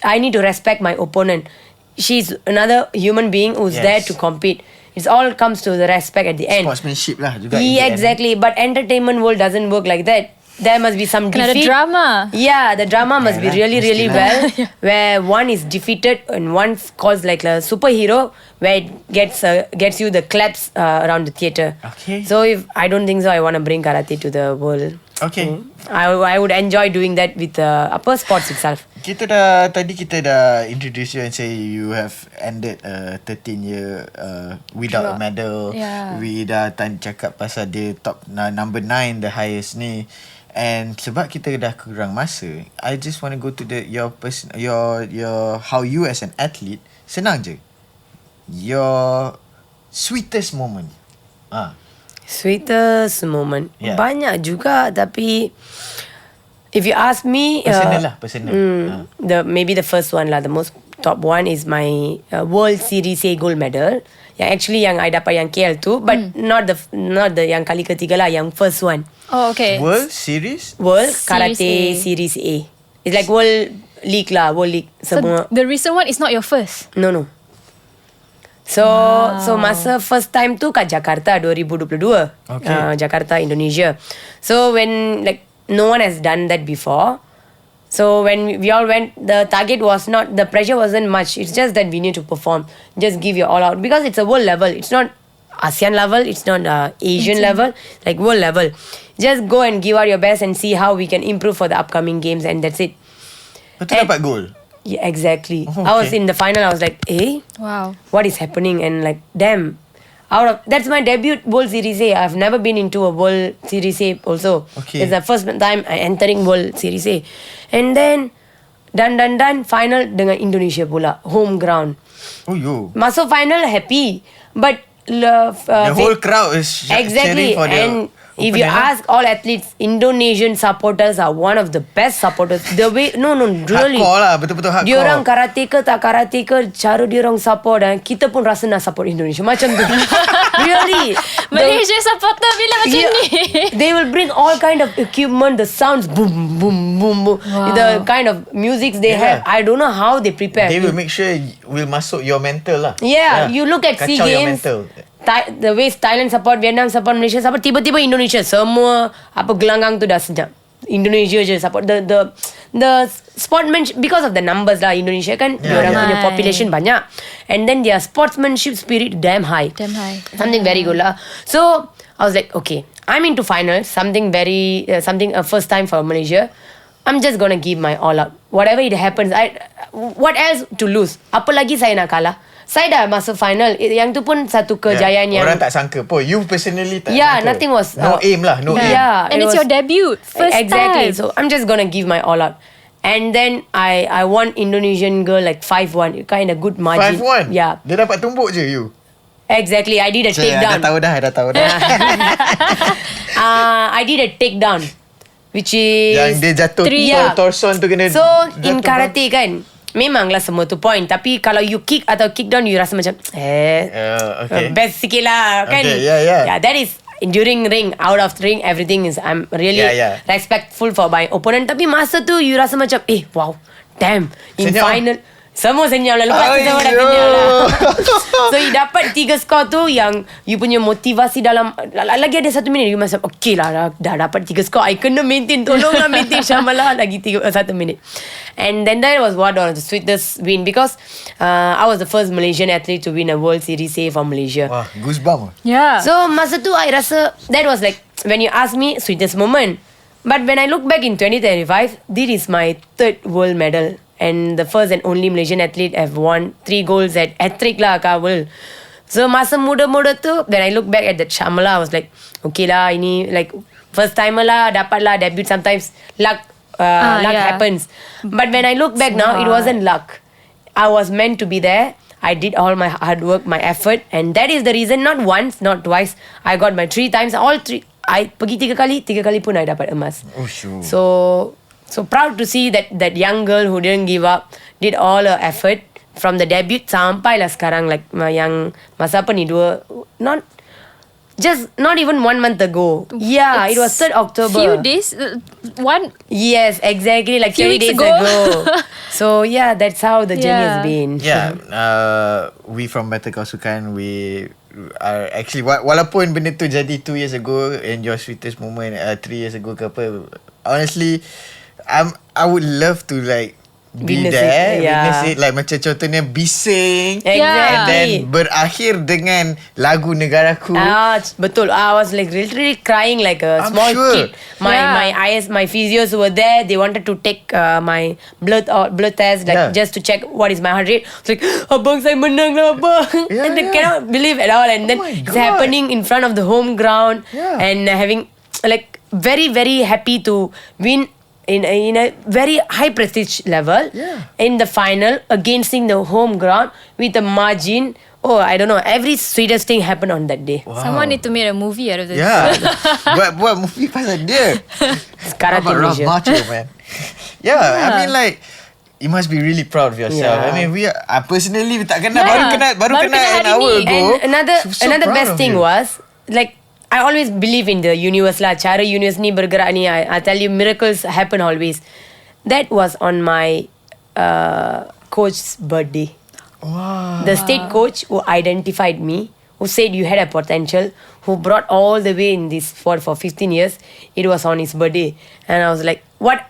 I need to respect my opponent. She's another human being who's there to compete. It all comes to the respect at the end. Sportsmanship lah juga. Yeah, exactly. But entertainment world doesn't work like that. There must be some defeat. Ada drama. Yeah, the drama must be really, really well. Where one is defeated and one calls like a superhero, where it gets you the claps around the theatre. Okay. So I don't think so. I want to bring karate to the world. Okay. I would enjoy doing that with sports itself. Tadi kita dah introduce you and say you have ended 13-year without a medal. Yeah. We dah cakap pasal dia top number 9, the highest ni. And sebab kita dah kurang masa, I just want to go to your how you as an athlete. Senang je. Your sweetest moment. Sweetest moment. Yeah. Banyak juga, tapi if you ask me, personal. Maybe the first one lah, the most top one is my World Series A gold medal. Yang I dapat yang KL tu, but not the yang kali ketiga lah, yang first one. Oh, okay. World Series? World Karate Series A. It's like World League lah, World League semua. So the recent one is not your first? No. So masa first time tu kat Jakarta 2022. Okay. Jakarta, Indonesia. So when like no one has done that before. So when we all went, the target was not, the pressure wasn't much. It's just that we need to perform. Just give your all out. Because it's a world level. It's not ASEAN level. It's not Asian level. Like world level. Just go and give out your best and see how we can improve for the upcoming games. And that's it. Betul dapat goal? Yeah, exactly. Oh, I was in the final. I was like, Wow. what is happening? And like, damn. That's my debut World Series A. I've never been into a World Series A also. Okay. It's the first time I entering World Series A. And then done final dengan Indonesia pula, home ground. Oh yo. Masuk final happy, but the whole crowd is exactly. cheering for the And if you ask all athletes, Indonesian supporters are one of the best supporters. The way no really. Hardcore lah, betul-betul hardcore. Diorang karate ke tak karate ke, cara diorang support, dan kita pun rasa nak support Indonesia macam tu. Really. Malaysia supporter bila macam ni. They will bring all kind of equipment, the sounds boom boom boom boom. Wow. The kind of music they have, I don't know how they prepare. They will make sure will masuk your mental lah. Yeah, you look at SEA Kacau your Games. mental. The way Thailand support, Vietnam support, Malaysia support, tiba-tiba Indonesia semua gelanggang tu dah senyap. Indonesia je support the sportsmanship because of the numbers lah. Indonesia kan diorang punya population banyak, and then their sportsmanship spirit damn high. Something very good lah. So I was like, okay, I'm into finals, something very a first time for Malaysia. I'm just gonna give my all out. Whatever it happens, what else to lose? Apa lagi saya nak kalah? Saya dah masuk final. Yang tu pun satu kejayaan yang orang tak sangka pun. You personally tak sangka. Nothing was no aim lah. No aim. Yeah, and it's your debut, first exactly. time. So I'm just gonna give my all out. And then I won Indonesian girl like 5-1. Kind of good margin. 5-1? Yeah. Dia dapat tumbuk je you. Exactly. I did a takedown. I dah tahu dah. I did a takedown, which is yang dia jatuh torson tu kena. So in karate kan, memanglah semua tu point. Tapi kalau you kick atau kick down, you rasa macam okay. best sikit lah kan. Okay, yeah. That is during ring, out of ring, everything is, I'm really respectful for my opponent. Tapi masa tu you rasa macam wow, damn, in senyap. final semua senyap lah. Lepas tu semua dah senyap lah. So you dapat 3 skor tu, yang you punya motivasi dalam, lagi ada 1 minit, you macam okay lah, dah dapat 3 skor, I kena maintain, tolonglah maintain Shahmalarani lagi 1 minit. And then that was one of the sweetest win, because I was the first Malaysian athlete to win a World Series A for Malaysia. Wah, goosebump. Yeah. So masa tu I rasa that was like, when you ask me, sweetest moment. But when I look back in 2035, this is my 3rd world medal. And the first and only Malaysian athlete have won 3 golds at hat-trick lah kat world. So masa muda-muda tu, when I look back at that Shahmalarani, I was like, okay lah, ini like first timer lah, dapat lah debut. Sometimes luck happens. But when I look back now, it wasn't luck. I was meant to be there. I did all my hard work, my effort, and that is the reason, not once, not twice, I got my 3 times, all 3. I pergi 3 kali pun I dapat emas. Oh sure. So proud to see that young girl who didn't give up, did all her effort from the debut sampailah sekarang, like yang masa apa ni, Just not even 1 month ago. Yeah, it was 3rd October. Few days, Yes, exactly, like few 30 weeks days ago. So yeah, that's how the journey has been. Yeah, we from Better Kau Sukan, we are actually, walaupun benda tu jadi 2 years ago and your sweetest moment 3 years ago ke apa, honestly, I would love to like be Witness there, it, yeah. witness it, like macam contohnya bising, Exactly. and then berakhir dengan lagu Negaraku. Betul. I was like literally crying like a I'm small sure. kid. My eyes, my physios were there. They wanted to take my blood test, like just to check what is my heart rate. It's like, abang saya menang lah abang. And they cannot believe at all. And then it's happening in front of the home ground, and having like very, very happy to win in a very high prestige level in the final against the home ground with a margin. Oh, I don't know. Every sweetest thing happened on that day. Wow. Someone need to make a movie out of this. Yeah. buat movie pasal dia. Karate Rough Malaysia. macho, man. Yeah, I mean like, you must be really proud of yourself. Yeah. I mean, we are, personally we tak kenal, baru kenal an hari hour ni. ago. And another proud best of thing you. was like, I always believe in the universe lah. Cara universe ni bergerak ni. I tell you, miracles happen always. That was on my coach's birthday. Wow. The state coach who identified me, who said you had a potential, who brought all the way in this sport for 15 years, it was on his birthday. And I was like, what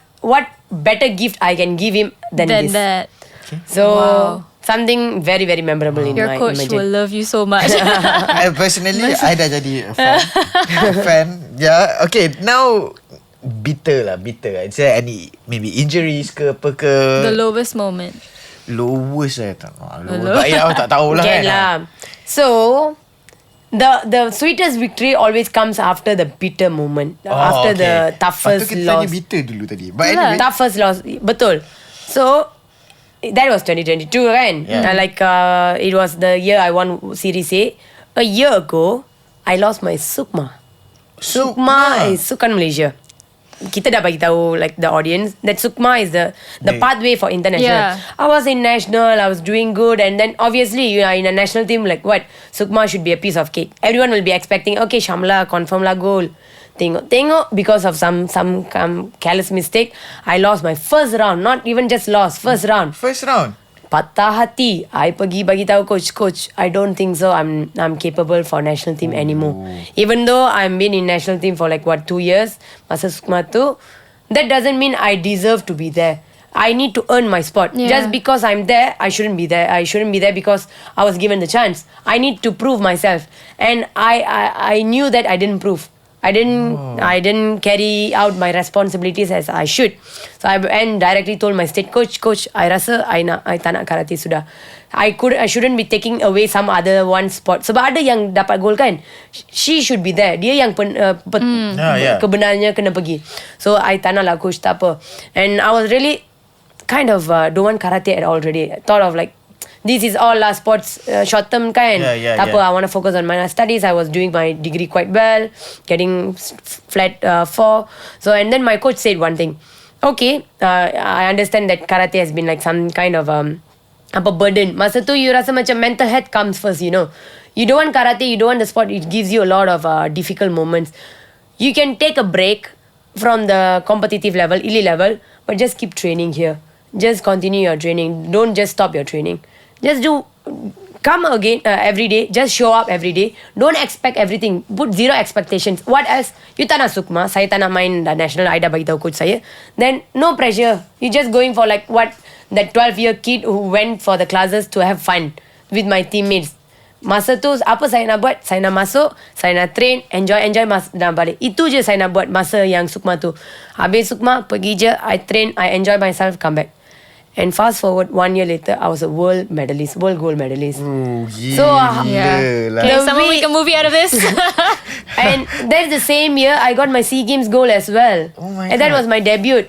better gift I can give him than this? that. So, something very, very memorable in Your my coach imagine. will love you so much. I personally, I dah jadi a fan. Yeah. Okay, now bitter. Is there any maybe injuries ke apa ke? The lowest moment. Lowest saya tak tahu. Bayar tak tahulah Okay kan. lah. So, the sweetest victory always comes after the bitter moment. After the toughest Patut kita loss. tanya bitter dulu tadi. But anyway. Toughest loss. Betul. So, that was 2022 kan? Yeah. It was the year I won Series A. A year ago, I lost my Sukma. Sukma is Sukan Malaysia. Kita dah bagi tahu like the audience that Sukma is the pathway for international. Yeah. I was in national, I was doing good, and then obviously you are in a national team, like what? Sukma should be a piece of cake. Everyone will be expecting, okay, Shamla, confirm lah goal. Tengok, because of some careless mistake, I lost my first round. Not even just lost, first round. First round. Patah hati. I pergi bagi tahu coach, I don't think so. I'm capable for national team anymore. Even though I'm been in national team for like 2 years, masa Sukma tu, that doesn't mean I deserve to be there. I need to earn my spot. Yeah. Just because I'm there, I shouldn't be there. I shouldn't be there because I was given the chance. I need to prove myself, and I knew that I didn't prove. I didn't carry out my responsibilities as I should. So I directly told my state coach, I rasa I tak nak karate sudah. I shouldn't be taking away some other one spot. Sebab ada yang dapat gol kan. She should be there. Dia yang kebenarnya kena pergi. So I tak nak lah coach, tak apa. And I was really kind of don't want karate at all already. I thought of like, this is all sports short term kan. Tak apa, I want to focus on my studies. I was doing my degree quite well, getting flat 4. So and then my coach said one thing. Okay, I understand that karate has been like some kind of burden. Masa tu you rasa macam mental health comes first, you know. You don't want karate, you don't want the sport. It gives you a lot of difficult moments. You can take a break from the competitive level, elite level, but just keep training here. Just continue your training. Don't just stop your training. Just come again every day. Just show up every day. Don't expect everything. Put zero expectations. What else? You tak nak Sukma, saya tak nak main national, I dah bagi tahu coach saya. Then no pressure. You just going for like what that 12-year kid who went for the classes to have fun with my teammates. Masa tu apa saya nak buat? Saya nak masuk, saya nak train, enjoy dan balik. Itu je saya nak buat masa yang Sukma tu. Habis Sukma, pergi je, I train, I enjoy myself, come back. And fast forward 1 year later, I was a world gold medalist. Ooh, So, Okay, someone make a movie out of this. and that's the same year I got my SEA Games gold as well. Oh my and that God. was my debut.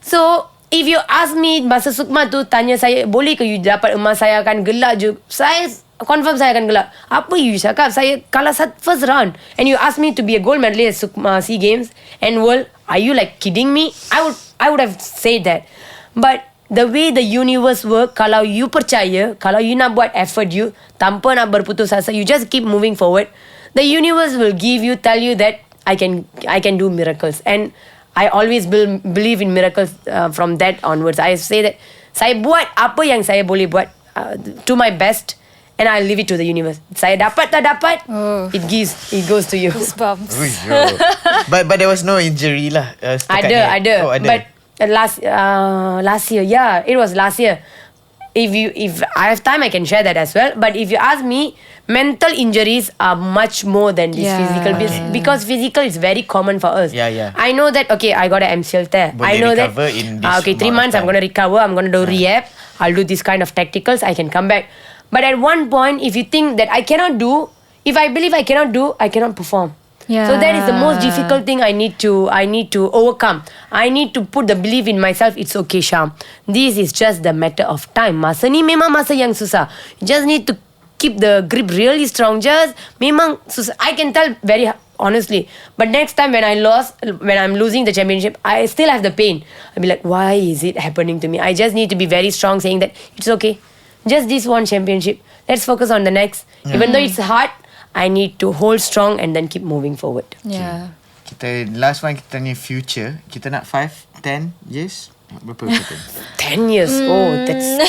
So, if you ask me masa Sukma tu tanya saya, boleh ke you dapat emas, saya akan gelak je. Saya confirm saya akan gelak. Apa you cakap? Saya kalah first round. And you ask me to be a gold medalist at Sukma SEA Games and world. Are you like kidding me? I would have said that. But the way the universe work, kalau you percaya, kalau you nak buat effort you, tanpa nak berputus asa, you just keep moving forward, the universe will tell you that I can do miracles. And I always believe in miracles from that onwards. I say that saya buat apa yang saya boleh buat to my best, and I'll leave it to the universe. Saya dapat tak dapat, it goes to you. But there was no injury lah. Ada. But last year, it was last year. If I have time, I can share that as well. But if you ask me, mental injuries are much more than this physical. Because physical is very common for us. I know that, okay, I got an MCL tear. I know that, okay, 3 months I'm going to recover. I'm going to do rehab. I'll do this kind of tacticals. I can come back. But at one point, if you think that I cannot do, if I believe I cannot do, I cannot perform. So that is the most difficult thing I need to overcome. I need to put the belief in myself. It's okay, Syam. This is just the matter of time. Masa ni memang masa yang susah. You just need to keep the grip really strong. Just memang susah. I can tell very honestly. But next time when I'm losing the championship, I still have the pain. I'll be like, why is it happening to me? I just need to be very strong, saying that it's okay. Just this one championship. Let's focus on the next. Even though it's hard, I need to hold strong and then keep moving forward. Last one, kita ni future. Kita nak 5, 10 years. Berapa kita? 10 years. That's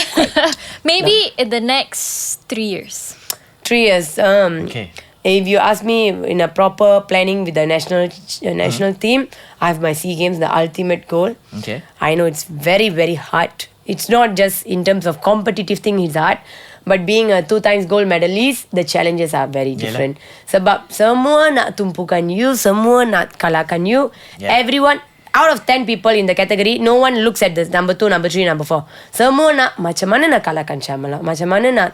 maybe in the next 3 years. 3 years. Okay. If you ask me in a proper planning with the national team, I have my SEA Games, the ultimate goal. Okay. I know it's very, very hard. It's not just in terms of competitive thing, it's hard. But being a 2 times gold medalist, the challenges are very different. Sebab semua nak tumpukan you, semua nak kalahkan you. Everyone, out of 10 people in the category, no one looks at the number 2, number 3, number 4. Semua nak macam mana nak kalahkan Shahmalarani, macam mana nak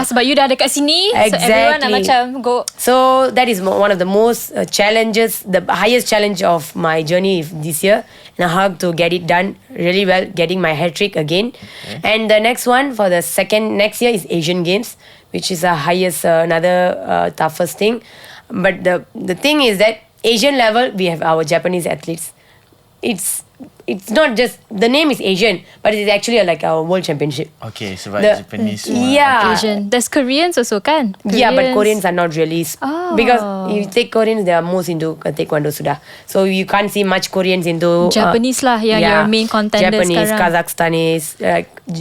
sebab you dah dekat sini. Exactly. So everyone nak macam go. So that is one of the most challenges, the highest challenge of my journey this year. And I hope to get it done really well, getting my hat trick again. And the next one for the next year is Asian Games, which is the highest, another toughest thing. But the thing is that Asian level, we have our Japanese athletes. It's not just, the name is Asian, but it is actually like a world championship. Okay, sebab Japanese. Asian. There's Koreans also kan? Yeah, but Koreans are not really. Because you take Koreans, they are most into taekwondo sudah. So you can't see much Koreans into Japanese lah yang your main contenders Japanese, sekarang. Kazakhstanis,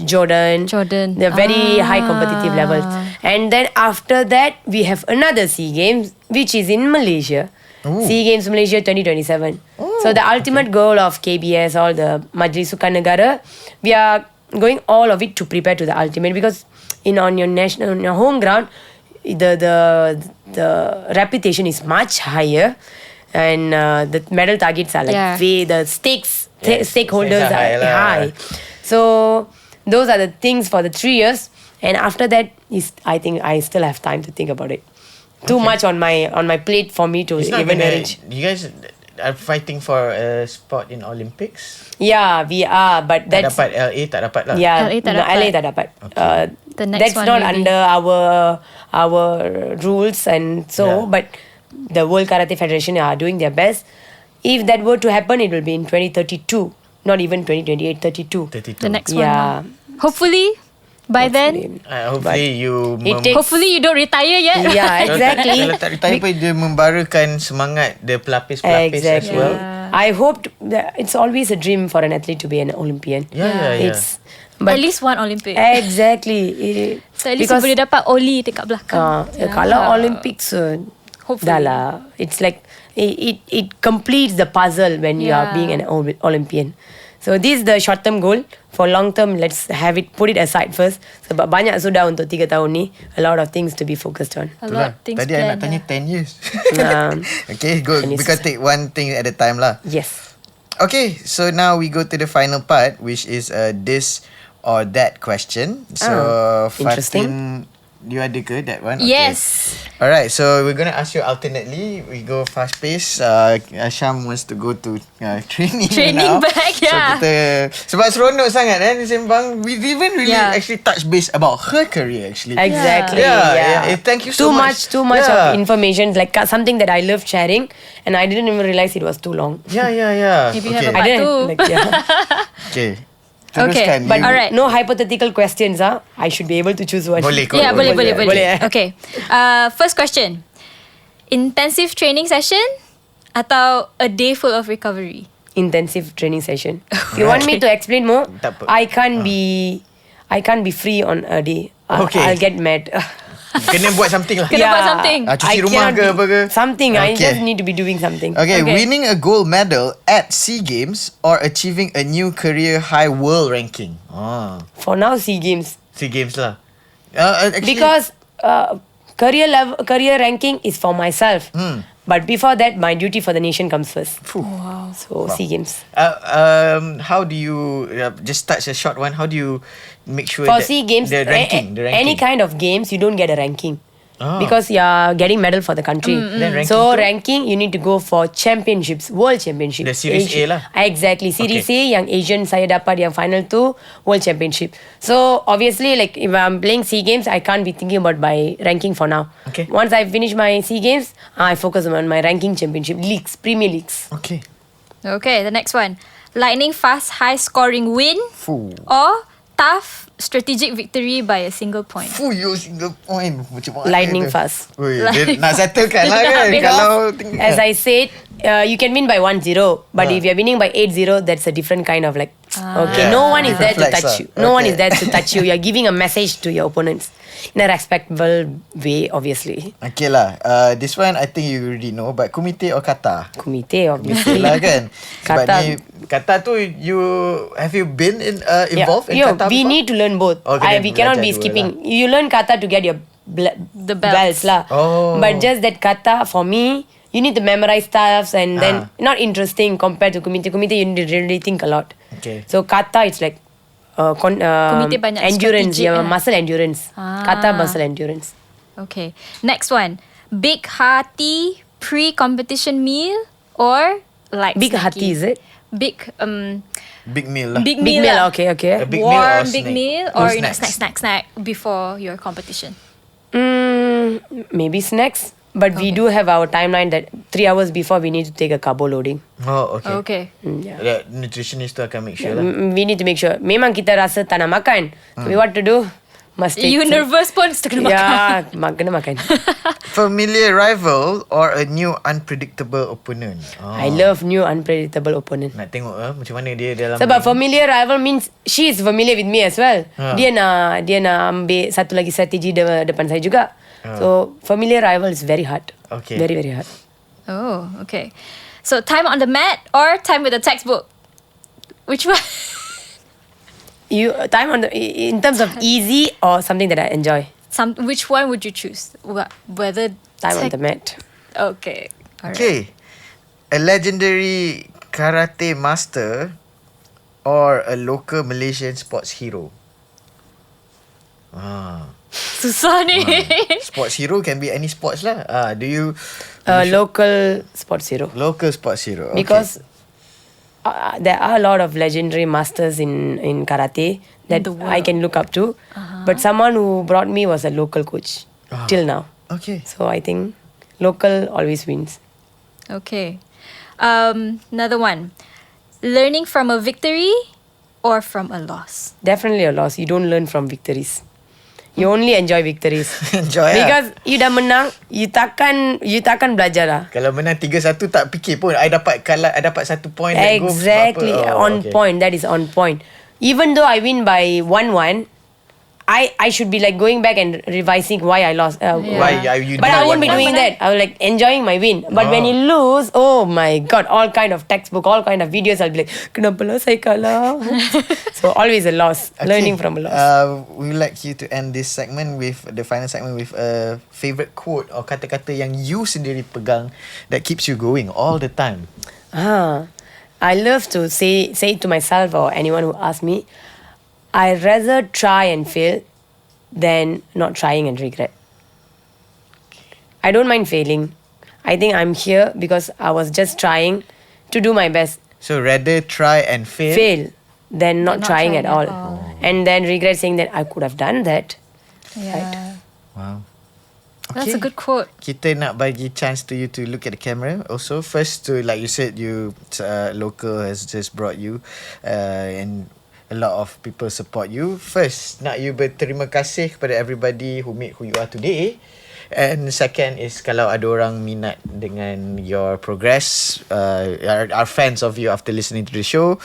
Jordan. They're very high competitive levels. And then after that, we have another SEA Games, which is in Malaysia. SEA Games Malaysia 2027. So the ultimate goal of KBS, all the Majlis Sukan Negara, we are going all of it to prepare to the ultimate, because on your home ground, the reputation is much higher, and the medal targets are like the stakeholders are high. So those are the things for the 3 years, and after that I think I still have time to think about it. Too much on my plate for me to even arrange. You guys are fighting for a spot in Olympics? Yeah, we are, but that's tak dapat LA, tak dapat lah. Yeah, LA tak dapat. LA tak dapat. The next that's one not maybe. under our rules, and so but the World Karate Federation are doing their best. If that were to happen, it will be in 2032, not even 2028, 32. The next one. Hopefully. By then, hopefully hopefully you don't retire yet. Yeah, exactly. Kalau tak retire pun dia membarakan semangat the pelapis-pelapis as well. I hope it's always a dream for an athlete to be an Olympian. At least one Olympic. Exactly. So at least you boleh dapat Oli dekat belakang. Kalau Olympics, dah lah. It's like it completes the puzzle when you are being an Olympian. So this is the short term goal. For long term, let's put it aside first. Sebab banyak sudah untuk 3 tahun ni. A lot of things to be focused on. A lot of things Tadi I nak tanya 10 years. Okay, go. We can take one thing at a time lah. Yes. Okay, so now we go to the final part, which is this or that question. So interesting. Fatin, you ada ke that one? Yes. Okay. Alright, so we're going to ask you alternately. We go fast pace. Syam wants to go to training now. back, So kita, sebab seronok sangat sembang. We didn't really actually touch base about her career actually. Exactly. Thank you so much. Too much of information, like something that I love sharing, and I didn't even realize it was too long. Yeah. Maybe have a part 2. Okay. Okay, but alright. No hypothetical questions. I should be able to choose one. Boleh. Boleh. Okay. First question. intensive training session atau a day full of recovery? Intensive training session. You want me to explain more? Tak apa. I can't be free on a day. I'll get mad. Kena buat something lah. Kena buat something. Cuci rumah ke apa ke? Something. I just need to be doing something. Okay, winning a gold medal at SEA Games or achieving a new career high world ranking. For now, SEA Games. SEA Games lah. Actually, Because career ranking is for myself. But before that, my duty for the nation comes first. Wow. So SEA Games. how do you just touch a short one? How do you make sure For that SEA Games, the ranking, any kind of games, you don't get a ranking. Because you're getting medal for the country. Then ranking So tu? ranking, you need to go for championships, world championships. The Series A lah. Exactly. Series A, yang Asian saya dapat yang final tu, world championship. So obviously, like if I'm playing SEA Games, I can't be thinking about my ranking for now. Okay. Once I finish my SEA Games, I focus on my ranking championship leagues, Premier Leagues. Okay. Okay, the next one. Lightning fast, high scoring win or tough strategic victory by a single point. You single point. Macam mana Lightning tu? fast. Ui, dia nak settlekan lah kan. Kalau As I said, you can win by 1-0, but if you're winning by 8-0, that's a different kind of like. Okay, Yeah. no one is there to Flex touch lah. you. No one Okay. is there to touch you. You're giving a message to your opponents in a respectable way, obviously. Okay lah. This one I think you already know, but Kumite or Kata? Kumite, obviously. Lah kan. Sebab Kata. ni Kata tu have you been involved in Kata we before? need to learn both. Oh, kena We cannot belajar be dua skipping. You learn kata to get your The belts. lah. Oh. But just that kata for me, you need to memorize stuffs and then not interesting compared to kumite. Kumite you need to really think a lot. Okay. So kata it's like Kumite banyak endurance, strategic, muscle endurance. Kata muscle endurance. Okay. Next one. Big hearty pre-competition meal or like Big snacky? hati, is it? Big Big meal lah. big Big meal. meal, lah. okay. A big meal Warm or big snack? meal Or or snacks? snack before your competition. Maybe snacks. But we do have our timeline that 3 hours before we need to take a carbo loading. Oh, okay. Okay. The nutritionist tu akan make sure lah. We need to make sure. Memang kita rasa tak nak makan. Tapi what to do? Must take You some- nervous pun still kena makan. Kena makan. Familiar rival or a new unpredictable opponent? I love new unpredictable opponent. Nak tengok macam mana dia dalam Sebab familiar rival means she is familiar with me as well. Dia nak ambil satu lagi strategi depan saya juga. So familiar rival is very hard. Okay. Very, very hard. Oh, okay. So time on the mat or time with the textbook? Which one? Time on in terms of easy or something that I enjoy. Which one would you choose? Whether Time on the mat. Okay. Alright. Okay. A legendary karate master or a local Malaysian sports hero? Susah ni. Sports hero can be any sports lah. Do you Local sports hero. local sports hero? Okay. Because there are a lot of legendary masters in karate that the world. I can look up to. But someone who brought me was a local coach till now. Okay. So I think local always wins. Okay. Another one. Learning from a victory or from a loss? Definitely a loss. You don't learn from victories. You only enjoy victories. Enjoy lah. Because you dah menang, you takkan belajar lah. Kalau menang 3-1 tak fikir pun I dapat 1 point. let go, Exactly. sebab apa. On okay. point. That is on point. Even though I win by 1-1, I should be like going back and revising why I lost. Why you But did I won't be 1-1. doing that. I was like enjoying my win. But when you lose, oh my god, all kind of textbook, all kind of videos. I'll be like, kenapa lah saya kalah? So always a loss. Okay. Learning from a loss. We would like you to end this segment with the final segment with a favorite quote or kata-kata yang you sendiri pegang that keeps you going all the time. I love to say it to myself or anyone who asks me. I'd rather try and fail than not trying and regret. I don't mind failing. I think I'm here because I was just trying to do my best. So rather try and fail. Fail than not trying at all. all. And then regret saying that I could have done that. Yeah. Wow. That's a good quote. Kita nak bagi chance to you to look at the camera. Also, first to like you said, you local has just brought you, and a lot of people support you. First, nak you berterima kasih kepada everybody who made who you are today. And second is kalau ada orang minat dengan your progress, are fans of you after listening to the show,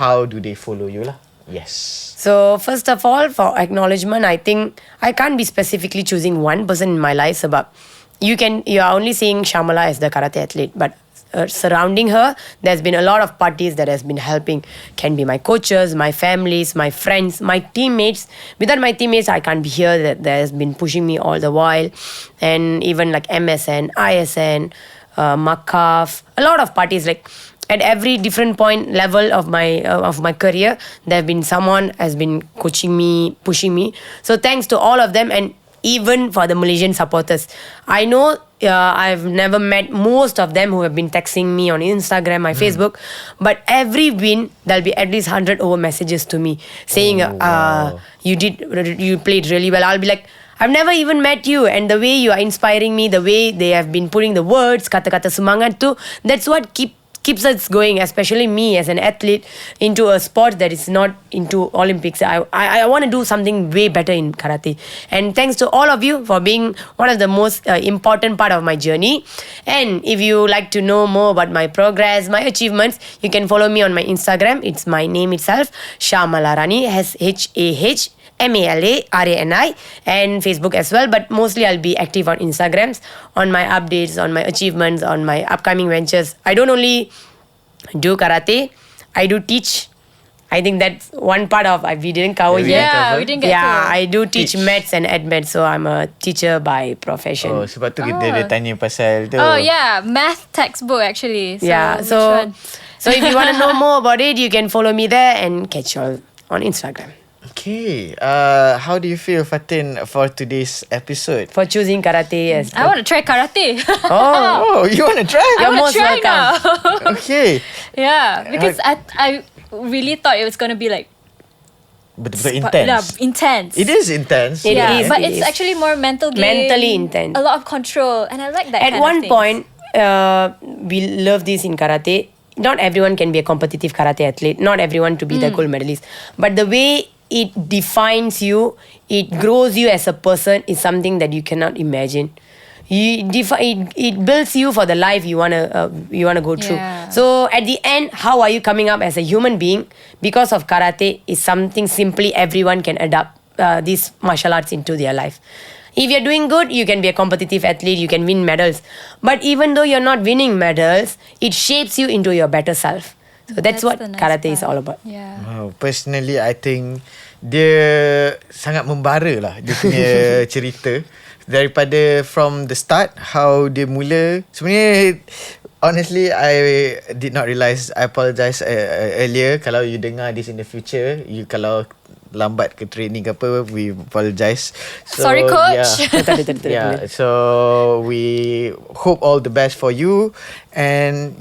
how do they follow you lah? Yes. So first of all, for acknowledgement, I think I can't be specifically choosing one person in my life. Sebab you are only seeing Shahmala as the karate athlete, but surrounding her, there's been a lot of parties that has been helping. Can be my coaches, my families, my friends, my teammates. Without my teammates, I can't be here. That has been pushing me all the while, and even like MSN, ISN, Makaf, a lot of parties like. At every different point level of my career, there have been someone has been coaching me, pushing me. So thanks to all of them, and even for the Malaysian supporters. I know I've never met most of them who have been texting me on Instagram, my Facebook, but every win there'll be at least 100 over messages to me saying, you played really well. I'll be like, I've never even met you, and the way you are inspiring me, the way they have been putting the words, kata-kata semangat tu, that's what keeps us going, especially me as an athlete, into a sport that is not into Olympics. I want to do something way better in karate. And thanks to all of you for being one of the most important part of my journey. And if you like to know more about my progress, my achievements, you can follow me on my Instagram. It's my name itself, Shahmalarani, 𝙎𝙊𝘾𝙄𝘼𝙇𝙎, and Facebook as well. But mostly I'll be active on Instagrams, on my updates, on my achievements, on my upcoming ventures. I don't only do karate, I do teach. I think that's one part of we didn't cover yet. Yeah, we didn't get to. I do teach maths and admeds, so I'm a teacher by profession. Oh, sebab tu kita tanya pasal tu. Oh yeah, math textbook actually. So yeah, so if you want to know more about it, you can follow me there and catch you all on Instagram. Okay, how do you feel, Fatin, for today's episode? For choosing karate, yes. I want to try karate. Oh, you want to try? You're I want most to try welcome. now. Okay. Yeah, because I really thought it was going to be like Betul-betul intense. Intense. It is intense. It is. But it's actually more mental game. Mentally intense. A lot of control, and I like that. At one point, we love this in karate. Not everyone can be a competitive karate athlete. Not everyone to be the gold medalist. But the way it defines you, it grows you as a person, is something that you cannot imagine. It builds you for the life you wanna go through. Yeah. So at the end, how are you coming up as a human being? Because of karate is something simply everyone can adapt these martial arts into their life. If you're doing good, you can be a competitive athlete, you can win medals. But even though you're not winning medals, it shapes you into your better self. So that's what the nice karate is part. all about. Yeah. Wow, personally, I think dia sangat membara lah dia punya cerita. Daripada from the start, how dia mula. Sebenarnya, honestly, I did not realise. I apologise earlier. Kalau you dengar this in the future, kalau lambat ke training ke apa, we apologise. So, Sorry, coach. Yeah, so we hope all the best for you. And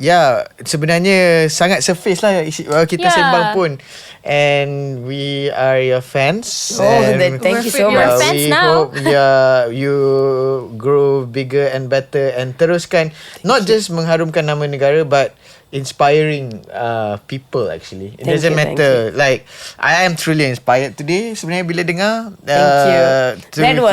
sebenarnya sangat surface lah kita sembang pun. And we are your fans. Thank you so much. We're fans we now. hope you grow bigger and better and teruskan not just mengharumkan nama negara, but inspiring people actually. It doesn't matter. Like, I am truly inspired today. Sebenarnya bila dengar. Thank you.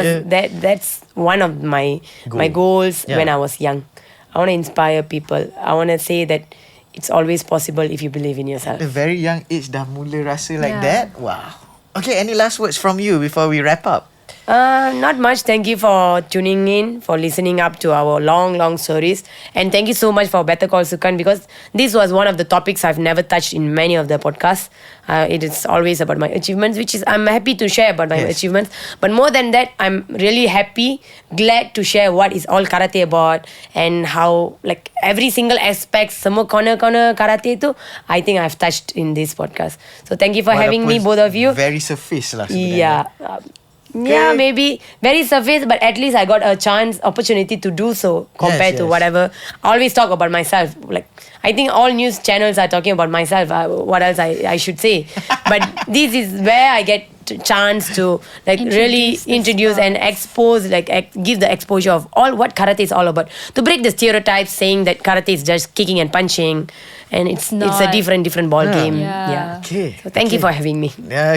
That's one of my goals when I was young. I want to inspire people. I want to say that it's always possible if you believe in yourself. At a very young age dah mula rasa like that. Wow. Okay, any last words from you before we wrap up? Not much. Thank you for tuning in, for listening up to our long stories. And thank you so much for Better Call Sukan, because this was one of the topics I've never touched in many of the podcasts. It is always about my achievements, which is I'm happy to share about my achievements. But more than that, I'm really glad to share what is all karate about, and how like every single aspect, semua corner karate tu, I think I've touched in this podcast. So thank you for having me, both of you. Very surface lah sebenarnya. Yeah, maybe very surface, but at least I got a opportunity to do so compared to whatever. I always talk about myself. Like, I think all news channels are talking about myself. What else I should say? But this is where I get chance to like really introduce and expose, like give the exposure of all what karate is all about, to break the stereotypes saying that karate is just kicking and punching, and it's a different ball game. Okay. So thank you for having me.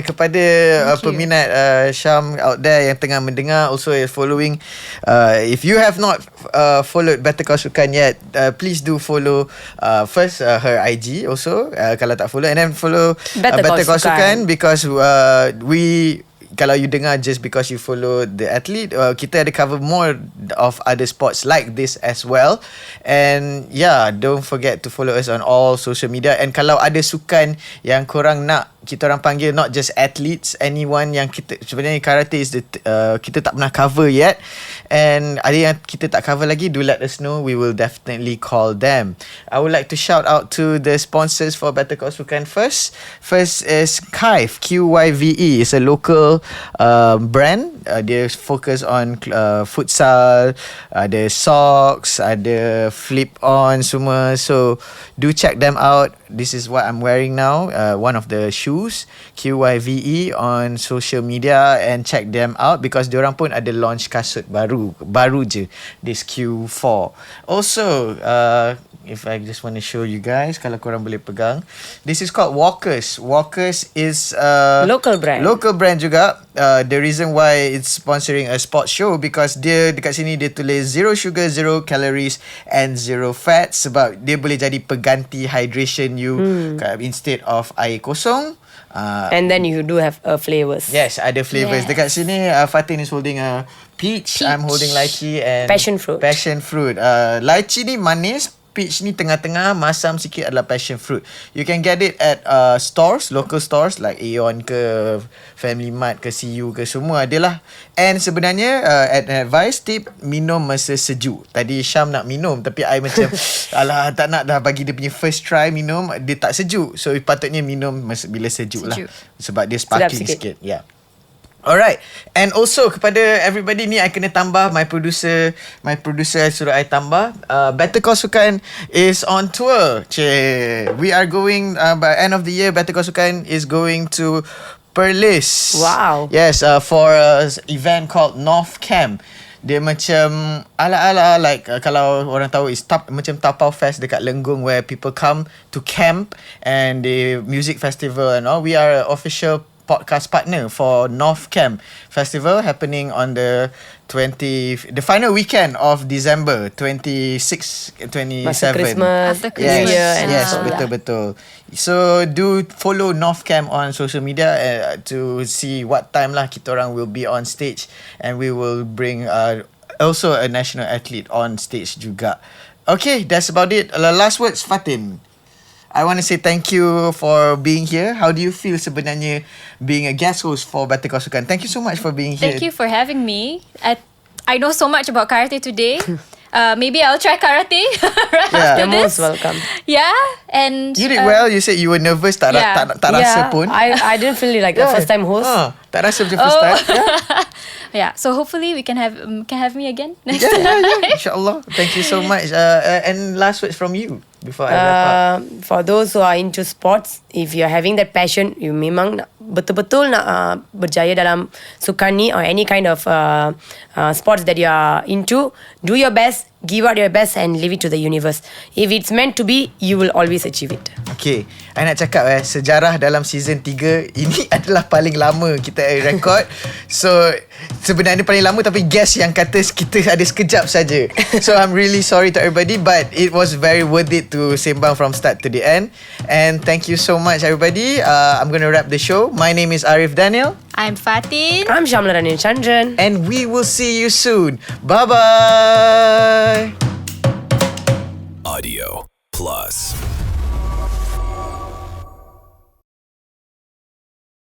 Kepada peminat Syam out there yang tengah mendengar, also following, if you have not followed Better Kau Sukan yet, please do follow first her IG also, kalau tak follow, and then follow Better Kau Sukan, because kalau you dengar just because you follow the athlete, kita ada cover more of other sports like this as well. And don't forget to follow us on all social media. And kalau ada sukan yang korang nak kita orang panggil, not just athletes, anyone yang kita, sebenarnya karate is kita tak pernah cover yet, and ada yang kita tak cover lagi, do let us know. We will definitely call them. I would like to shout out to the sponsors for Better Kau Sukan first. First is 𝙁𝙊𝘾𝙄𝘼𝙇𝙎. It's a local brand. Dia focus on futsal, ada socks, ada flip-on semua. So do check them out. This is what I'm wearing now, one of the shoes, 𝙬𝙼𝑣𝑒, on social media, and check them out because diorang pun ada launch kasut baru je, this Q4. Also, if I just want to show you guys, kalau korang boleh pegang, this is called Walkers. Walkers is local brand juga. The reason why it's sponsoring a sports show because dia dekat sini dia tulis 0 sugar, 0 calories and 0 fat, sebab dia boleh jadi pengganti hydration you instead of air kosong. And then you do have flavors. Yes, ada flavors. Yes. Dekat sini Fatin is holding a peach. I'm holding lychee and passion fruit. Lychee ni manis, peach ni tengah-tengah, masam sikit adalah passion fruit. You can get it at stores, local stores like Aeon ke Family Mart ke CU ke, semua adalah. And sebenarnya advice tip, minum masa sejuk. Tadi Syam nak minum tapi I macam alah tak nak dah bagi dia punya first try minum, dia tak sejuk. So patutnya minum bila sejuk lah, sebab dia sparkling sikit. Alright, and also kepada everybody ni, I kena tambah, my producer suruh I tambah, Better Kau Sukan is on tour. We are going by end of the year. Better Kau Sukan is going to Perlis. Wow. Yes, for a event called North Camp. Dia macam ala-ala like kalau orang tahu is macam Tapau Fest dekat Lenggong, where people come to camp, and the music festival and all. We are official podcast partner for North Camp Festival, happening on the final weekend of December 26, 27. After Christmas. Yes, betul. So do follow North Camp on social media to see what time lah kita orang will be on stage, and we will bring also a national athlete on stage juga. Okay, that's about it. Last words, Fatin. I want to say thank you for being here. How do you feel sebenarnya being a guest host for Better Kau Sukan? Thank you so much for being here. Thank you for having me. I know so much about karate today. Maybe I'll try karate after You're this. most welcome. Yeah, and you did well. You said you were nervous. Tak rasa pun. I didn't feel like a first time host. Tak rasa macam first time. Yeah, so hopefully we can have me again next time. Yeah. InsyaAllah. Thank you so much. And last words from you before I wrap up. For those who are into sports, if you're having that passion, you memang betul-betul nak berjaya dalam sukan ni or any kind of sports that you are into, do your best, give out your best and leave it to the universe. If it's meant to be, you will always achieve it. Okay, I nak cakap sejarah dalam season 3 ini adalah paling lama kita record. So sebenarnya paling lama, tapi guest yang kata kita ada sekejap saja. So I'm really sorry to everybody, but it was very worth it to sembang from start to the end. And thank you so much everybody. I'm going to wrap the show. My name is Arif Daniel. I'm Fatin. I'm Shahmalarani Chandran. And we will see you soon. Bye-bye.